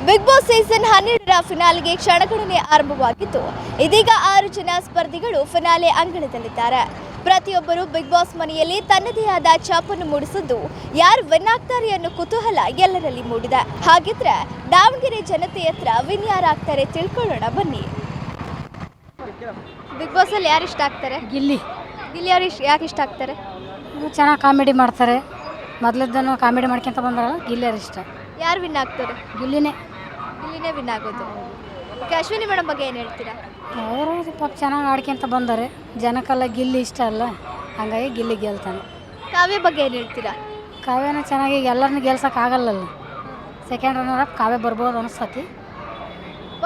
Big Boss season 12ರ ಫಿನಾಲೆಗೆ ಕ್ಷಣಗಣನೆ ಆರಂಭವಾಗಿದ್ದು ಇದೀಗ 6 ಜನ ಸ್ಪರ್ಧಿಗಳು ಫಿನಾಲೆ ಅಂಗಳದಲ್ಲಿದ್ದಾರೆ. ಪ್ರತಿಯೊಬ್ಬರು ಬಿಗ್ ಬಾಸ್ ಮನೆಯಲ್ಲಿ ತನ್ನದೇ ಆದ ಛಾಪನ್ನು ಮೂಡಿಸಿದ್ದು ಯಾರು ವಿನ್ ಆಗ್ತಾರೆ ಅನ್ನೋ ಕುತೂಹಲ ಎಲ್ಲರಲ್ಲಿ ಮೂಡಿದೆ. ಹಾಗಿದ್ರೆ ದಾವಣಗೆರೆ ಜನತೆ ಹತ್ರ ವಿನ್ ಯಾರಾಗ್ತಾರೆ ತಿಳ್ಕೊಳ್ಳೋಣ ಬನ್ನಿ. ಬಿಗ್ ಬಾಸ್ ಅಲ್ಲಿ ಯಾರು ಇಷ್ಟ ಆಗ್ತಾರೆ? ಗಿಲ್ಲಿ ಅವ್ರು ಯಾಕೆ ಇಷ್ಟ ಆಗ್ತಾರೆ? ಚೆನ್ನಾಗಿ ಕಾಮಿಡಿ ಮಾಡ್ತಾರೆ. ಮೊದಲಿದ್ದನು ಕಾಮಿಡಿ ಮಾಡ್ಕೊಂತ ಬಂದಾರಲ್ಲ, ಗಿಲ್ಲಿ ಅವ್ರು ಇಷ್ಟ. ಯಾರು ವಿನ್ ಆಗ್ತಾರೆ? ಗಿಲ್ಲಿನೇ ವಿನ್ ಆಗೋದು. ಅಶ್ವಿನಿ ಮೇಡಮ್ ಬಗ್ಗೆ ಏನು ಹೇಳ್ತೀರಾ? ಅವರು ಪಾಪ ಚೆನ್ನಾಗಿ ಆಡ್ಕೊಂತ ಬಂದಾರೆ. ಜನಕ್ಕೆಲ್ಲ ಗಿಲ್ಲಿ ಇಷ್ಟ ಅಲ್ಲ, ಹಾಗಾಗಿ ಗಿಲ್ಲಿ ಗೆಲ್ತಾನೆ. ಕಾವ್ಯ ಬಗ್ಗೆ ಏನು ಹೇಳ್ತೀರಾ? ಕಾವ್ಯನ ಚೆನ್ನಾಗಿ ಎಲ್ಲರನ್ನೂ ಗೆಲ್ಸೋಕ್ಕಾಗಲ್ಲಲ್ಲ. ಸೆಕೆಂಡ್ ರನ್ನರ್ ಅಪ್ ಕಾವ್ಯ ಬರ್ಬೋದು ಅನಿಸ್ತತಿ.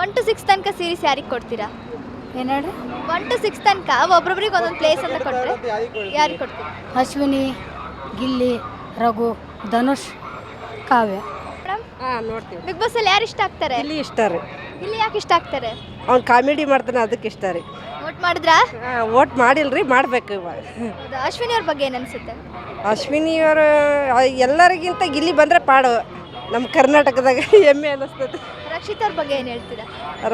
1 to 6 ತನಕ ಸೀರೀಸ್ ಯಾರಿಗೆ ಕೊಡ್ತೀರಾ? ಏನು ಹೇಳಿ, 1 to 6 ತನಕ ಒಬ್ಬೊಬ್ಬರಿಗೆ ಒಂದೊಂದು ಪ್ಲೇಸ್ ಅಂತ ಕೊಟ್ಟರೆ ಯಾರಿಗೆ ಕೊಡ್ತೀರಾ? ಅಶ್ವಿನಿ, ಗಿಲ್ಲಿ, ರಘು, ಧನುಷ್, ಕಾವ್ಯ. ನೋಡ್ತೀವಿ. ಬಿಗ್ ಬಾಸ್ ಅಲ್ಲಿ ಯಾರು ಇಷ್ಟ ಆಗ್ತಾರೆ? ಇಲ್ಲಿ ಇಷ್ಟ ರೀ. ಇಲ್ಲಿ ಯಾಕೆ ಇಷ್ಟ ಆಗ್ತಾರೆ? ಅವ್ನು ಕಾಮಿಡಿ ಮಾಡ್ತಾನೆ, ಅದಕ್ಕೆ ಇಷ್ಟ ರೀ. ವೋಟ್ ಮಾಡಿದ್ರಾ? ವೋಟ್ ಮಾಡಿಲ್ರಿ, ಮಾಡಬೇಕು ಇವಾಗ. ಹೌದಾ? ಅಶ್ವಿನಿ ಅವ್ರ ಬಗ್ಗೆ ಏನು ಅನ್ಸುತ್ತೆ? ಅಶ್ವಿನಿಯವರು ಎಲ್ಲರಿಗಿಂತ ಗಿಲ್ಲಿ ಬಂದರೆ ಪಾಡು, ನಮ್ಮ ಕರ್ನಾಟಕದಾಗ ಹೆಮ್ಮೆ ಅನ್ನಿಸ್ತದೆ. ರಕ್ಷಿತ್ ಅವ್ರ ಬಗ್ಗೆ ಏನು ಹೇಳ್ತೀರಾ?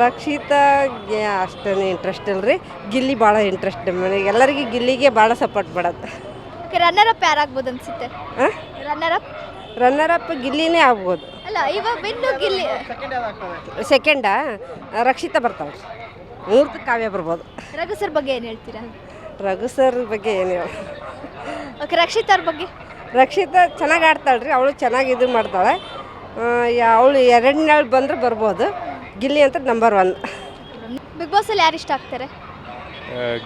ರಕ್ಷಿತಾಗೆ ಅಷ್ಟೇನು ಇಂಟ್ರೆಸ್ಟ್ ಇಲ್ರಿ, ಗಿಲ್ಲಿ ಭಾಳ ಇಂಟ್ರೆಸ್ಟ್. ಎಲ್ಲರಿಗೂ ಗಿಲ್ಲಿಗೆ ಭಾಳ ಸಪೋರ್ಟ್ ಮಾಡೋದು. ಓಕೆ, ರನ್ನರ್ ಅಪ್ ಯಾರಾಗ್ಬೋದು ಅನ್ಸುತ್ತೆ? ರನ್ನರ್ ಅಪ್ ಗಿಲ್ಲಿನೇ ಆಗ್ಬೋದು. ಅಲ್ಲ, ಇವಾಗ ವಿನ್ನು ಗಿಲ್ಲಿ. ಸೆಕೆಂಡಾ ರಕ್ಷಿತಾ ಬರ್ತಾವೆ, ಮೂರ್ತಿ ಕಾವ್ಯ ಬರ್ಬೋದು. ರಘು ಸರ್ ಬಗ್ಗೆ ಏನು ಹೇಳ್ತೀರಾ? ರಘು ಸರ್ ಬಗ್ಗೆ ಏನು ಹೇಳ. ಓಕೆ, ರಕ್ಷಿತ್ ಅವ್ರ ಬಗ್ಗೆ? ರಕ್ಷಿತಾ ಚೆನ್ನಾಗಿ ಆಡ್ತಾಳೆ ರೀ, ಅವಳು ಚೆನ್ನಾಗಿ ಇದು ಮಾಡ್ತಾಳೆ. ಅವಳು 2ನೇ ಬಂದರೆ ಬರ್ಬೋದು. ಗಿಲ್ಲಿ ಅಂತ ನಂಬರ್ 1. ಬಿಗ್ ಬಾಸ್ ಅಲ್ಲಿ ಯಾರು ಇಷ್ಟ ಆಗ್ತಾರೆ?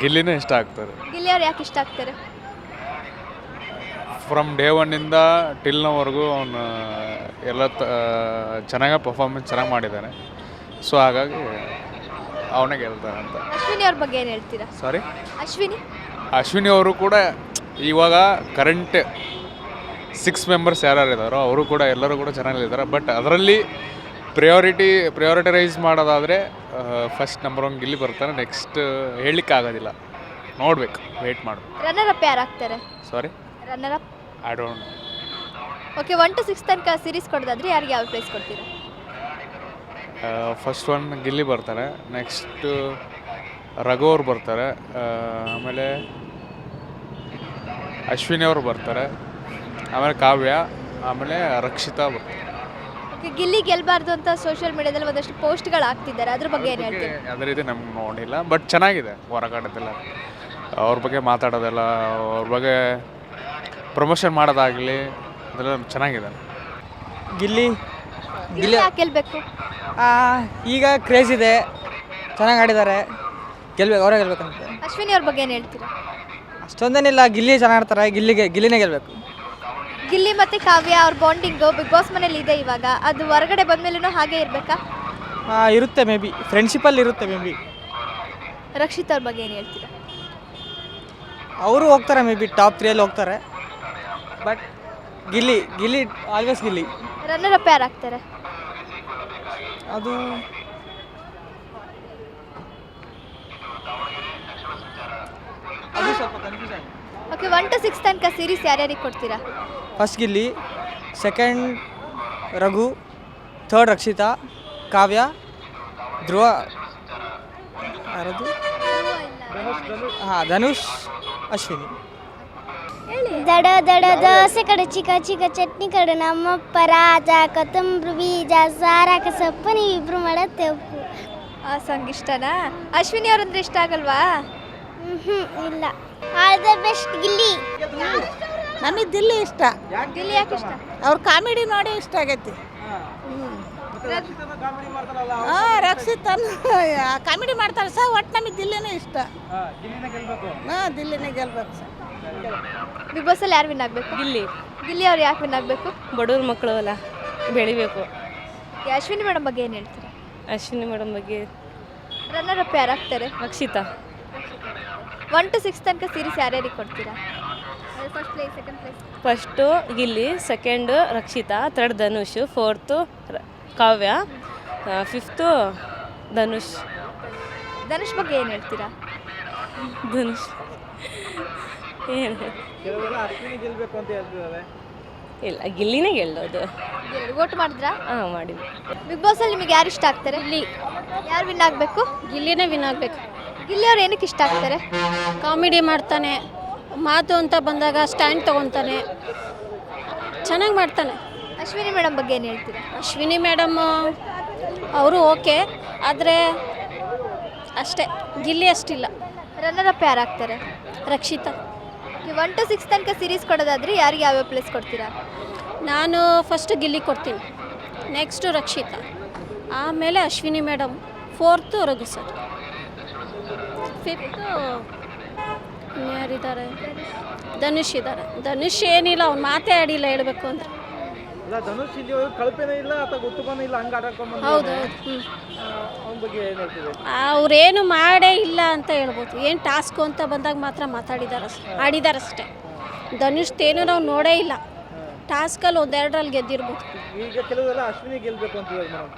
ಗಿಲ್ಲಿನೇ ಇಷ್ಟ ಆಗ್ತಾರೆ. ಗಿಲ್ಲಿ ಅವ್ರು ಯಾಕೆ ಇಷ್ಟ ಆಗ್ತಾರೆ? ಫ್ರಮ್ ಡೇ 1ಇಂದ ಟಿಲ್ ನವರೆಗೂ ಅವನು ಎಲ್ಲ ಚೆನ್ನಾಗಿ ಪರ್ಫಾರ್ಮೆನ್ಸ್ ಚೆನ್ನಾಗಿ ಮಾಡಿದ್ದಾನೆ. ಸೊ ಹಾಗಾಗಿ ಅವನೇ ಗೆಲ್ತಾನೆ ಅಂತ. ಅಶ್ವಿನಿ ಅವ್ರ ಬಗ್ಗೆ ಏನು ಹೇಳ್ತೀರಾ? ಸಾರಿ, ಅಶ್ವಿನಿ ಅವರು ಕೂಡ ಇವಾಗ ಕರೆಂಟ್ 6 ಮೆಂಬರ್ಸ್ ಯಾರು ಇದ್ದಾರೋ ಅವರು ಕೂಡ ಎಲ್ಲರೂ ಕೂಡ ಚೆನ್ನಾಗಿದ್ದಾರೆ. ಬಟ್ ಅದರಲ್ಲಿ ಪ್ರಯಾರಿಟೈಸ್ ಮಾಡೋದಾದರೆ ಫಸ್ಟ್ ನಂಬರ್ 1 ಗಿಲ್ಲಿ ಬರ್ತಾನೆ. ನೆಕ್ಸ್ಟ್ ಹೇಳಲಿಕ್ಕೆ ಆಗೋದಿಲ್ಲ, ನೋಡ್ಬೇಕು, ವೆಯ್ಟ್ ಮಾಡು. ರನ್ನರ್ ಅಪ್ ಯಾರು ಆಗ್ತಾರೆ? Sorry, runner up I don't know. Okay, 1 to 6 ತನಕ ಸೀರೀಸ್ ಕೊಡೋದಾದ್ರೆ ಯಾರಿಗೆ ಯಾವ ಪ್ಲೇಸ್ ಕೊಡ್ತೀರಾ? ಫಸ್ಟ್ 1 ಗಿಲ್ಲಿ ಬರ್ತಾರೆ, ನೆಕ್ಸ್ಟು ರಘು ಅವ್ರು ಬರ್ತಾರೆ, ಆಮೇಲೆ ಅಶ್ವಿನಿ ಅವರು ಬರ್ತಾರೆ, ಆಮೇಲೆ ಕಾವ್ಯ, ಆಮೇಲೆ ರಕ್ಷಿತಾ ಬರ್ತಾರೆ. ಓಕೆ, ಗಿಲ್ಲಿ ಗೆಲ್ಲಬಾರ್ದು ಅಂತ ಸೋಷಿಯಲ್ ಮೀಡಿಯಾದಲ್ಲಿ ಒಂದಷ್ಟು ಪೋಸ್ಟ್ಗಳು ಆಗ್ತಿದ್ದಾರೆ, ಅದ್ರ ಬಗ್ಗೆ ಏನು ಹೇಳ್ತೀರಾ? ಅದೇ ರೀತಿ ನಮ್ಗೆ ನೋಡಿಲ್ಲ, ಬಟ್ ಚೆನ್ನಾಗಿದೆ ಹೊರಗಡೆದೆಲ್ಲ. ಅವ್ರ ಬಗ್ಗೆ ಮಾತಾಡೋದೆಲ್ಲ, ಅವ್ರ ಬಗ್ಗೆ ಪ್ರಮೋಷನ್ ಮಾಡೋದಾಗಲಿ ಅದೆಲ್ಲ ಚೆನ್ನಾಗಿದೆ. ಗಿಲ್ಲಿ ಯಾಕೆ ಗೆಲ್ಲಬೇಕು? ಈಗ ಕ್ರೇಜ್ ಇದೆ, ಚೆನ್ನಾಗಿ ಆಡಿದ್ದಾರೆ, ಗೆಲ್ಬೇಕು, ಅವರೇ ಗೆಲ್ಬೇಕಂತ. ಅಶ್ವಿನಿ ಅವ್ರ ಬಗ್ಗೆ ಏನು ಹೇಳ್ತೀರಾ? ಅಷ್ಟೊಂದೇನಿಲ್ಲ, ಗಿಲ್ಲಿ ಚೆನ್ನಾಗಿ ಆಡ್ತಾರೆ, ಗಿಲ್ಲಿನೇ ಗೆಲ್ಬೇಕು. ಗಿಲ್ಲಿ ಮತ್ತು ಕಾವ್ಯ ಅವ್ರ ಬಾಂಡಿಂಗು ಬಿಗ್ ಬಾಸ್ ಮನೇಲಿ ಇದೆ ಇವಾಗ, ಅದು ಹೊರಗಡೆ ಬಂದಮೇಲೂ ಹಾಗೆ ಇರಬೇಕಾ? ಇರುತ್ತೆ, ಮೇ ಬಿ ಫ್ರೆಂಡ್ಶಿಪ್ಪಲ್ಲಿ ಇರುತ್ತೆ, ಮೇ ಬಿ. ರಕ್ಷಿತ್ ಅವ್ರ ಬಗ್ಗೆ ಏನು ಹೇಳ್ತೀರಾ? ಅವರು ಹೋಗ್ತಾರೆ, ಮೇ ಬಿ ಟಾಪ್ 3 ಹೋಗ್ತಾರೆ. But Gilli always Gilli. Runner up ಯಾರು ಆಗ್ತಾರೆ? ಅದು ಸ್ವಲ್ಪ ಕನ್ಫ್ಯೂಷನ್. ಓಕೆ, 1 to 6 ತನಕ ಸೀರೀಸ್ ಯಾರ್ಯಾರಿಗೆ ಕೊಡ್ತೀರಾ? First Gilli, second Raghu, third Rakshita, Kavya, Dhruva, ಯಾರದು, ಧನುಷ್, ಅಶ್ವಿನಿ. ದಡ ದಡ ದೋಸೆ ಕಡೆ ಚಿಕ್ಕ ಚಿಕ್ಕ ಚಟ್ನಿ ಕಡೆ ನಮ್ಮಪ್ಪ ರಾಜ ಕೊತ್ತಂಬರಿ ಬೀಜ ಸಾರಾಕ ಸೊಪ್ಪು ನೀವಿಬ್ರು ಮಾಡತ್ತೆ ಉಪ್ಪು. ಆ ಸಾಂಗ್ ಇಷ್ಟನಾ? ಅಶ್ವಿನಿ ಅವ್ರಂದ್ರೆ ಇಷ್ಟ ಆಗಲ್ವಾ? ಇಲ್ಲ. All the best Gilli. ನಮಗೆ ದಿಲ್ಲಿ ಇಷ್ಟ. ಗಿಲ್ಲಿ ಯಾಕೆ ಇಷ್ಟ? ಅವ್ರ ಕಾಮಿಡಿ ನೋಡಿ ಇಷ್ಟ ಆಗೈತಿ. ರಕ್ಷಿತ್ ಕಾಮಿಡಿ ಮಾಡ್ತಾರೆ ಸರ್, ಒಟ್ಟು ನಮಗೆ ದಿಲ್ಲಿನೇ ಇಷ್ಟ. ದಿಲ್ಲಿನೇ ಗೆಲ್ಬೇಕು ಸರ್. ಬಿಗ್ ಬಾಸ್ ಅಲ್ಲಿ ಯಾರು ವಿನ್ ಆಗಬೇಕು? ಗಿಲ್ಲಿ ಅವ್ರು ಯಾಕೆ ವಿನ್ ಆಗಬೇಕು? ಬಡವ್ರ ಮಕ್ಕಳು ಅಲ್ಲ, ಬೆಳಿಬೇಕು. ಅಶ್ವಿನಿ ಮೇಡಮ್ ಬಗ್ಗೆ ಏನು ಹೇಳ್ತೀರಾ? ಅಶ್ವಿನಿ ಮೇಡಮ್ ಬಗ್ಗೆ ರನ್ನರ್ ಅಪ್ ಯಾರು ಆಗ್ತಾರೆ? ರಕ್ಷಿತಾ. 1 to 6 ತನಕ ಸೀರೀಸ್ ಯಾರ್ಯಾರಿಗೆ ಕೊಡ್ತೀರಾ? First place, second place? First Gilli, second Rakshita, third Dhanush, fourth Kavya, fifth Dhanush ಬಗ್ಗೆ ಏನು ಹೇಳ್ತೀರಾ? ಧನುಷ್ ಏನು ಇಲ್ಲ ಗಿಲ್ಲಿನೇ ಗೆಲ್ಲೋದು. ವೋಟ್ ಮಾಡಿದ್ರಾ? ಹಾಂ ಮಾಡಿದ್ವಿ. ಬಿಗ್ ಬಾಸ್ ಅಲ್ಲಿ ನಿಮಗೆ ಯಾರು ಇಷ್ಟ ಆಗ್ತಾರೆ? ಗಿಲ್ಲಿ. ಯಾರು ವಿನ್ ಆಗಬೇಕು? ಗಿಲ್ಲಿನೇ ವಿನ್ ಆಗಬೇಕು. ಗಿಲ್ಲಿ ಅವ್ರು ಏನಕ್ಕೆ ಇಷ್ಟ ಆಗ್ತಾರೆ? ಕಾಮಿಡಿ ಮಾಡ್ತಾನೆ, ಮಾತು ಅಂತ ಬಂದಾಗ ಸ್ಟ್ಯಾಂಡ್ ತೊಗೊತಾನೆ, ಚೆನ್ನಾಗಿ ಮಾಡ್ತಾನೆ. ಅಶ್ವಿನಿ ಮೇಡಮ್ ಬಗ್ಗೆ ಏನು ಹೇಳ್ತೀರಾ? ಅಶ್ವಿನಿ ಮೇಡಮ್ ಅವರು ಓಕೆ, ಆದರೆ ಅಷ್ಟೇ, ಗಿಲ್ಲಿ ಅಷ್ಟಿಲ್ಲ. ರನ್ನರ್ ಅಪ್ ಯಾರು ಆಗ್ತಾರೆ? ರಕ್ಷಿತಾ. 1 to 6 ತನಕ ಸೀರೀಸ್ ಕೊಡೋದಾದ್ರೆ ಯಾರಿಗೆ ಯಾವ್ಯಾವ ಪ್ಲೇಸ್ ಕೊಡ್ತೀರಾ? ನಾನು ಫಸ್ಟ್ ಗಿಲ್ಲಿ ಕೊಡ್ತೀನಿ, ನೆಕ್ಸ್ಟು ರಕ್ಷಿತಾ, ಆಮೇಲೆ Ashwini madam, 4th Raghu sir, 5th ಯಾರಿದ್ದಾರೆ, ಧನುಷ್ ಇದ್ದಾರೆ. ಧನುಷ್ ಏನಿಲ್ಲ, ಅವ್ನು ಮಾತೇ ಆಡಿಲ್ಲ ಹೇಳಬೇಕು ಅಂದರೆ. ಧನುಷ್ ಇಲ್ಲಿ ಕಳಪೆನೇ ಇಲ್ಲ ಅಥವಾ ಗೊತ್ತುಬಾನೇ ಇಲ್ಲ, ಹಂಗೆ ಆಟಾಡ್ಕೊಂಡು ಹೌದು. ಅವನ ಬಗ್ಗೆ ಏನು ಹೇಳ್ತೀವಿ? ಅವ್ರೇನು ಮಾಡೇ ಇಲ್ಲ ಅಂತ ಹೇಳ್ಬೋದು. ಏನು ಟಾಸ್ಕು ಅಂತ ಬಂದಾಗ ಮಾತ್ರ ಆಡಿದಾರಷ್ಟೇ. ಧನುಷ್ತೇನು ನಾವು ನೋಡೇ ಇಲ್ಲ. ಟಾಸ್ಕಲ್ಲಿ 1-2ರಲ್ಲಿ ಗೆದ್ದಿರ್ಬೋದು. ಈಗ ಕೆಲವೆಲ್ಲ ಅಶ್ವಿನಿ ಗೆಲ್ಲಬೇಕು ಅಂತಿದ್ದಾರೆ ಮೇಡಮ್.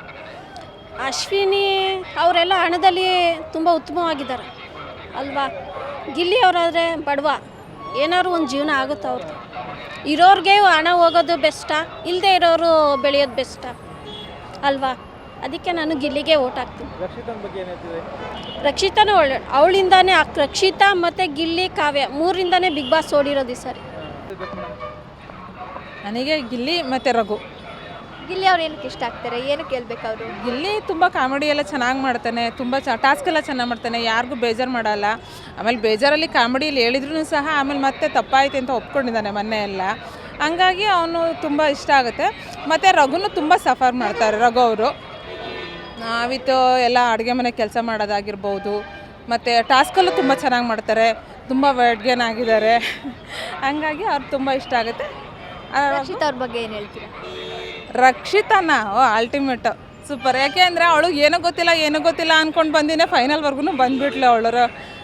ಅಶ್ವಿನಿ ಅವರೆಲ್ಲ ಹಣದಲ್ಲಿ ತುಂಬ ಉತ್ತಮವಾಗಿದ್ದಾರೆ ಅಲ್ವಾ. ಗಿಲ್ಲಿ ಅವರಾದರೆ ಬಡವ, ಏನಾದ್ರು ಒಂದು ಜೀವನ ಆಗುತ್ತೆ ಅವ್ರದ್ದು. ಇರೋರಿಗೆ ಹಣ ಹೋಗೋದು ಬೆಸ್ಟಾ, ಇಲ್ಲದೆ ಇರೋರು ಬೆಳೆಯೋದು ಬೆಸ್ಟಾ ಅಲ್ವಾ. ಅದಕ್ಕೆ ನಾನು ಗಿಲ್ಲಿಗೆ ಓಟ್ ಹಾಕ್ತೀನಿ. ರಕ್ಷಿತನ ಬಗ್ಗೆ ಏನು ಹೇಳ್ತೀವಿ? ರಕ್ಷಿತಾನೂ ಒಳ್ಳೆ, ಅವಳಿಂದಾನೇ ರಕ್ಷಿತಾ ಮತ್ತು ಗಿಲ್ಲಿ, ಕಾವ್ಯ 3ರಿಂದನೇ ಬಿಗ್ ಬಾಸ್ ಓಡಿರೋದು ಈ ಸಾರಿ. ನನಗೆ ಗಿಲ್ಲಿ ಮತ್ತು ರಘು. ಗಿಲ್ಲಿ ಅವ್ರು ಏನಕ್ಕೆ ಇಷ್ಟ ಆಗ್ತಾರೆ? ಏನಕ್ಕೆ ಗೆಲ್ಬೇಕು ಅವರು? ಗಿಲ್ಲಿ ತುಂಬ ಕಾಮಿಡಿ ಎಲ್ಲ ಚೆನ್ನಾಗಿ ಮಾಡ್ತಾನೆ, ತುಂಬ ಟಾಸ್ಕ್ ಎಲ್ಲ ಚೆನ್ನಾಗಿ ಮಾಡ್ತಾನೆ, ಯಾರಿಗೂ ಬೇಜಾರು ಮಾಡಲ್ಲ. ಆಮೇಲೆ ಬೇಜಾರಲ್ಲಿ ಕಾಮಿಡಿಯಲ್ಲಿ ಹೇಳಿದ್ರು ಸಹ ಆಮೇಲೆ ಮತ್ತೆ ತಪ್ಪಾಯ್ತು ಅಂತ ಒಪ್ಕೊಂಡಿದ್ದಾನೆ ಮೊನ್ನೆ ಎಲ್ಲ. ಹಂಗಾಗಿ ಅವನು ತುಂಬ ಇಷ್ಟ ಆಗುತ್ತೆ. ಮತ್ತು ರಘುನು ತುಂಬ ಸಫರ್ ಮಾಡ್ತಾರೆ. ರಘು ಅವರು ವಿತ್ ಎಲ್ಲ ಅಡುಗೆ ಮನೆ ಕೆಲಸ ಮಾಡೋದಾಗಿರ್ಬೋದು, ಮತ್ತು ಟಾಸ್ಕಲ್ಲೂ ತುಂಬ ಚೆನ್ನಾಗಿ ಮಾಡ್ತಾರೆ, ತುಂಬ ವೆಡ್ಗೆನಾಗಿದ್ದಾರೆ. ಹಂಗಾಗಿ ಅವ್ರು ತುಂಬ ಇಷ್ಟ ಆಗುತ್ತೆ. ರಕ್ಷಿತಾ ಅವ್ರ ಬಗ್ಗೆ ಏನು ಹೇಳ್ತೀರಾ? ರಕ್ಷಿತಾನ ಅಲ್ಟಿಮೇಟ್ ಸೂಪರ್. ಯಾಕೆ ಅಂದರೆ ಅವಳು ಏನೂ ಗೊತ್ತಿಲ್ಲ ಅಂದ್ಕೊಂಡು ಬಂದಿನೇ ಫೈನಲ್ವರೆಗೂ ಬಂದುಬಿಟ್ಲು ಅವಳು.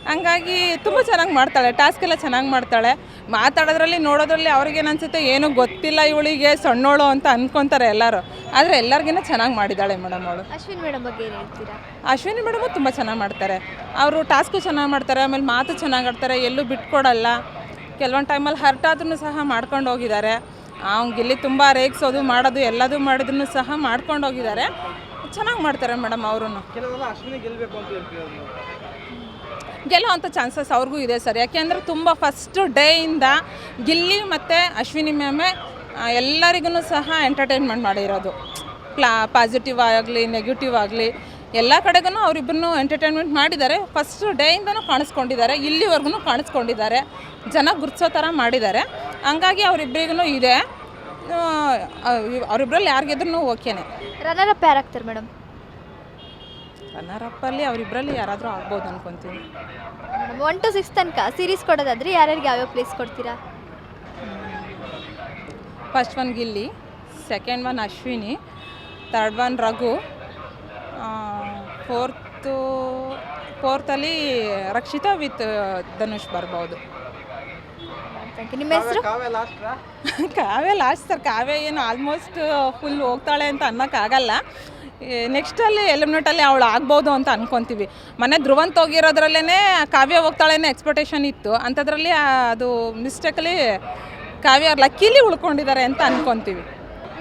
ಹಂಗಾಗಿ ತುಂಬ ಚೆನ್ನಾಗಿ ಮಾಡ್ತಾಳೆ, ಟಾಸ್ಕ್ ಎಲ್ಲ ಚೆನ್ನಾಗಿ ಮಾಡ್ತಾಳೆ. ಮಾತಾಡೋದ್ರಲ್ಲಿ ನೋಡೋದ್ರಲ್ಲಿ ಅವ್ರಿಗೇನು ಅನಿಸುತ್ತೆ, ಏನೂ ಗೊತ್ತಿಲ್ಲ ಇವಳಿಗೆ, ಸಣ್ಣೋಳು ಅಂತ ಅಂದ್ಕೊತಾರೆ ಎಲ್ಲರೂ. ಆದರೆ ಎಲ್ಲರಿಗಿನ್ನ ಚೆನ್ನಾಗಿ ಮಾಡಿದ್ದಾಳೆ ಮೇಡಮ್ ಅವಳು. ಅಶ್ವಿನಿ ಮೇಡಮ್ ಬಗ್ಗೆ ಏನು ಹೇಳ್ತೀರಾ? ಅಶ್ವಿನಿ ಮೇಡಮು ತುಂಬ ಚೆನ್ನಾಗಿ ಮಾಡ್ತಾರೆ. ಅವರು ಟಾಸ್ಕು ಚೆನ್ನಾಗಿ ಮಾಡ್ತಾರೆ, ಆಮೇಲೆ ಮಾತು ಚೆನ್ನಾಗಿ ಆಡ್ತಾರೆ, ಎಲ್ಲೂ ಬಿಟ್ಕೊಡಲ್ಲ. ಕೆಲವೊಂದು ಟೈಮಲ್ಲಿ ಹರ್ಟ್ ಆದ್ರೂ ಸಹ ಮಾಡ್ಕೊಂಡು ಹೋಗಿದ್ದಾರೆ. ಅವ್ನು ಗಿಲ್ಲಿ ತುಂಬ ರೇಗಿಸೋದು ಮಾಡೋದು ಎಲ್ಲದೂ ಮಾಡಿದ್ರು ಸಹ ಮಾಡ್ಕೊಂಡು ಹೋಗಿದ್ದಾರೆ. ಚೆನ್ನಾಗಿ ಮಾಡ್ತಾರೆ ಮೇಡಮ್ ಅವರು. ಕೆಲವೆಲ್ಲ ಅಶ್ವಿನಿ ಗೆಲ್ಲಬೇಕು ಅಂತ ಹೇಳ್ತೀವಿ. ಗೆಲ್ಲೋವಂಥ ಚಾನ್ಸಸ್ ಅವ್ರಿಗೂ ಇದೆ ಸರ್. ಯಾಕೆಂದರೆ ತುಂಬ ಫಸ್ಟ್ ಡೇಯಿಂದ ಗಿಲ್ಲಿ ಮತ್ತು ಅಶ್ವಿನಿ ಮ್ಯಾಮೇ ಎಲ್ಲರಿಗೂ ಸಹ ಎಂಟರ್ಟೈನ್ಮೆಂಟ್ ಮಾಡಿರೋದು. ಪಾಸಿಟಿವ್ ಆಗಲಿ ನೆಗೆಟಿವ್ ಆಗಲಿ ಎಲ್ಲ ಕಡೆಗೂ ಅವರಿಬ್ಬರನ್ನು ಎಂಟರ್ಟೈನ್ಮೆಂಟ್ ಮಾಡಿದ್ದಾರೆ. ಫಸ್ಟ್ ಡೇಯಿಂದನೂ ಕಾಣಿಸ್ಕೊಂಡಿದ್ದಾರೆ, ಇಲ್ಲಿವರೆಗೂ ಕಾಣಿಸ್ಕೊಂಡಿದ್ದಾರೆ, ಜನ ಗುರ್ತಿಸೋ ಥರ ಮಾಡಿದ್ದಾರೆ. ಹಂಗಾಗಿ ಅವರಿಬ್ಬರಿಗೂ ಇದೆ. ಅವರಿಬ್ಬರಲ್ಲಿ ಯಾರಿಗೆದ್ರೂ ಓಕೆನೆ. ರನ್ನರ್ ಅಪ್ ಯಾರು ಆಗ್ತಾರೆ ಮೇಡಮ್? ರನ್ನರಪ್ಪಲ್ಲಿ ಅವರಿಬ್ಬರಲ್ಲಿ ಯಾರಾದರೂ ಆಗ್ಬೋದು ಅನ್ಕೊತೀನಿ. 1 to 6 ತನಕ ಸೀರೀಸ್ ಕೊಡೋದಾದ್ರೆ ಯಾರ್ಯಾರಿಗೆ ಯಾವ್ಯಾವ ಪ್ಲೇಸ್ ಕೊಡ್ತೀರಾ? First one Gilli, second one Ashwini, third one Raghu, ಫೋರ್ತಲ್ಲಿ ರಕ್ಷಿತಾ ವಿತ್ ಧನುಷ್ ಬರ್ಬೋದು. ನಿಮ್ಮ ಹೆಸರು? ಕಾವ್ಯ ಲಾಸ್ಟ್ ಸರ್. ಕಾವ್ಯ ಏನು ಆಲ್ಮೋಸ್ಟ್ ಫುಲ್ ಹೋಗ್ತಾಳೆ ಅಂತ ಅನ್ನೋಕ್ಕಾಗಲ್ಲ. ನೆಕ್ಸ್ಟಲ್ಲಿ ಎಲಿಮಿನೇಟಲ್ಲಿ ಅವಳು ಆಗ್ಬೋದು ಅಂತ ಅಂದ್ಕೊತೀವಿ. ಮನೆ ಧ್ರುವಂತ ಹೋಗಿರೋದ್ರಲ್ಲೇ ಕಾವ್ಯ ಹೋಗ್ತಾಳೇನೆ ಎಕ್ಸ್ಪೆಕ್ಟೇಷನ್ ಇತ್ತು. ಅಂಥದ್ರಲ್ಲಿ ಅದು ಮಿಸ್ಟೇಕಲ್ಲಿ ಕಾವ್ಯ ಲಕ್ಕಿಲಿ ಉಳ್ಕೊಂಡಿದ್ದಾರೆ ಅಂತ ಅಂದ್ಕೊತೀವಿ.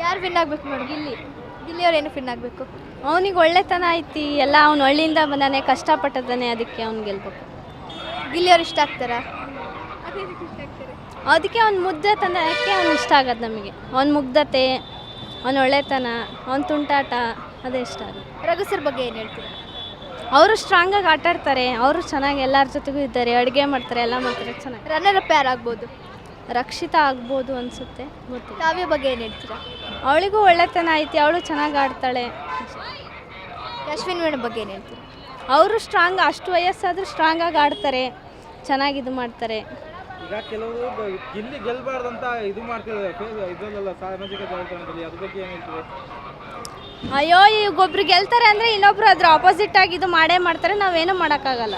ಯಾರು ವಿನ್ ಆಗಬೇಕು ಮೇಡಮ್? ಗಿಲ್ಲಿ ಅವ್ರು ಏನಕ್ಕೆ ವಿನ್ ಆಗಬೇಕು? ಅವನಿಗೆ ಒಳ್ಳೆತನ ಐತಿ, ಎಲ್ಲ ಅವ್ನು ಹಳ್ಳಿಯಿಂದ ಬಂದಾನೆ, ಕಷ್ಟಪಟ್ಟಿದ್ದಾನೆ, ಅದಕ್ಕೆ ಅವ್ನು ಗೆಲ್ಬೇಕು. ಗಿಲ್ಲಿ ಅವ್ರು ಇಷ್ಟ ಆಗ್ತಾರಾ? ಅದಕ್ಕೆ ಅವ್ನು ಮುಗ್ಧತನಕ್ಕೆ ಅವ್ನು ಇಷ್ಟ ಆಗೋದು ನಮಗೆ. ಅವ್ನ ಮುಗ್ಧತೆ, ಅವ್ನ ಒಳ್ಳೆತನ, ಅವ್ನ ತುಂಟಾಟ, ಅದೇ ಇಷ್ಟ ಆಗುತ್ತೆ. ರಘು ಸರ್ ಬಗ್ಗೆ ಏನು ಹೇಳ್ತೀರಾ? ಅವರು ಸ್ಟ್ರಾಂಗಾಗಿ ಆಟ ಆಡ್ತಾರೆ, ಅವರು ಚೆನ್ನಾಗಿ ಎಲ್ಲರ ಜೊತೆಗೂ ಇದ್ದಾರೆ, ಅಡುಗೆ ಮಾಡ್ತಾರೆ, ಎಲ್ಲ ಮಾಡ್ತಾರೆ ಚೆನ್ನಾಗಿ. ರನ್ನರ್ ಅಪ್ ಯಾರು ಆಗ್ಬೋದು? ರಕ್ಷಿತಾ ಆಗ್ಬೋದು ಅನಿಸುತ್ತೆ, ಗೊತ್ತಿಲ್ಲ. ಕಾವ್ಯ ಬಗ್ಗೆ ಏನು ಹೇಳ್ತೀರಾ? ಅವಳಿಗೂ ಒಳ್ಳೆತನ ಐತಿ, ಅವಳು ಚೆನ್ನಾಗಿ ಆಡ್ತಾಳೆ. ಅಶ್ವಿನಿ ಮೇಡಮ್ ಬಗ್ಗೆ ಏನು ಹೇಳ್ತೀರಾ? ಅವರು ಸ್ಟ್ರಾಂಗ್, ಅಷ್ಟು ವಯಸ್ಸಾದರೂ ಸ್ಟ್ರಾಂಗಾಗಿ ಆಡ್ತಾರೆ, ಚೆನ್ನಾಗಿ ಇದು ಮಾಡ್ತಾರೆ. ಈಗ ಕೆಲವರು ಗಿಲ್ಲಿ ಗೆಲ್ಲಬಾರ್ದಂತ ಇದು ಮಾಡ್ತಿದ್ದಾರೆ ಇದರಲ್ಲ ಸಾಮಾಜಿಕ ಜಾಲತಾಣದಲ್ಲಿ, ಅದ್ರ ಬಗ್ಗೆ ಏನು ಹೇಳ್ತೀವಿ? ಅಯ್ಯೋ, ಈಗ ಒಬ್ರು ಗೆಲ್ತಾರೆ ಅಂದರೆ ಇನ್ನೊಬ್ರು ಅದ್ರ ಆಪೋಸಿಟ್ ಆಗಿ ಇದು ಮಾಡೇ ಮಾಡ್ತಾರೆ, ನಾವೇನೂ ಮಾಡೋಕ್ಕಾಗಲ್ಲ.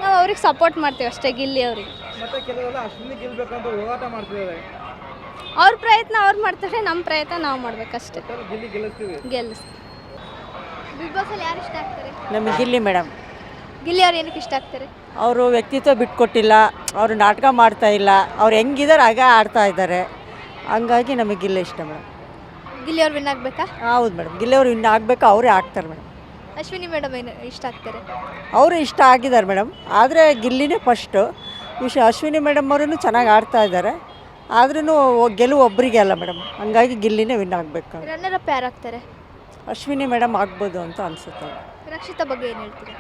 ನಾವು ಅವ್ರಿಗೆ ಸಪೋರ್ಟ್ ಮಾಡ್ತೀವಿ ಅಷ್ಟೇ, ಗಿಲ್ಲಿ ಅವ್ರಿಗೆ. ಮತ್ತೆ ಕೆಲವೆಲ್ಲ ಅಶ್ವಿನಿ ಗೆಲ್ಲಬೇಕಂತ ಹೋರಾಟ ಮಾಡ್ತಿದ್ದಾರೆ. ಅವ್ರ ಪ್ರಯತ್ನ ಅವ್ರು ಮಾಡ್ತಾರೆ, ನಮ್ಮ ಪ್ರಯತ್ನ ನಾವು ಮಾಡ್ಬೇಕಷ್ಟೇ. ಗಿಲ್ಲಿ ಗೆಲ್ಲಿಸ್ತೀವಿ. ಬಿಗ್ ಬಾಸ್ ಅಲ್ಲಿ ಯಾರು ಇಷ್ಟ ಆಗ್ತಾರೆ? ನಮಗೆ ಗಿಲ್ಲಿ ಮೇಡಮ್. ಗಿಲ್ಲಿ ಅವ್ರು ಏನಕ್ಕೆ ಇಷ್ಟ ಆಗ್ತಾರೆ? ಅವರು ವ್ಯಕ್ತಿತ್ವ ಬಿಟ್ಕೊಟ್ಟಿಲ್ಲ, ಅವರು ನಾಟಕ ಮಾಡ್ತಾ ಇಲ್ಲ, ಅವ್ರು ಹೆಂಗಿದ್ದಾರೆ ಹಾಗೆ ಆಡ್ತಾ ಇದ್ದಾರೆ. ಹಂಗಾಗಿ ನಮಗೆ ಗಿಲ್ಲಿ ಇಷ್ಟ ಮೇಡಮ್. ಗಿಲ್ಲಿ ಅವ್ರು ವಿನ್ ಆಗಬೇಕಾ? ಹೌದು ಮೇಡಮ್, ಗಿಲ್ಲಿ ಅವ್ರು ಇನ್ನು ಆಗಬೇಕು, ಅವರೇ ಆಗ್ತಾರೆ ಮೇಡಮ್. ಅಶ್ವಿನಿ ಮೇಡಮ್ ಏನು ಇಷ್ಟ ಆಗ್ತಾರೆ? ಅವರು ಇಷ್ಟ ಆಗಿದ್ದಾರೆ ಮೇಡಮ್, ಆದರೆ ಗಿಲ್ಲಿನೇ ಫಸ್ಟು. ಅಶ್ವಿನಿ ಮೇಡಮ್ ಅವರೂ ಚೆನ್ನಾಗಿ ಆಡ್ತಾ ಇದ್ದಾರೆ, ಆದ್ರೂ ಗೆಲುವು ಒಬ್ಬರಿಗೆ ಅಲ್ಲ ಮೇಡಮ್, ಹಂಗಾಗಿ ಗಿಲ್ಲಿನೇ ವಿನ್ ಆಗಬೇಕು. ರನ್ನರ್ ಅಪ್ ಯಾರು ಆಗ್ತಾರೆ? ಅಶ್ವಿನಿ ಮೇಡಮ್ ಆಗ್ಬೋದು ಅಂತ ಅನಿಸುತ್ತೆ. ರಕ್ಷಿತಾ ಬಗ್ಗೆ ಏನು ಹೇಳ್ತೀರಾ?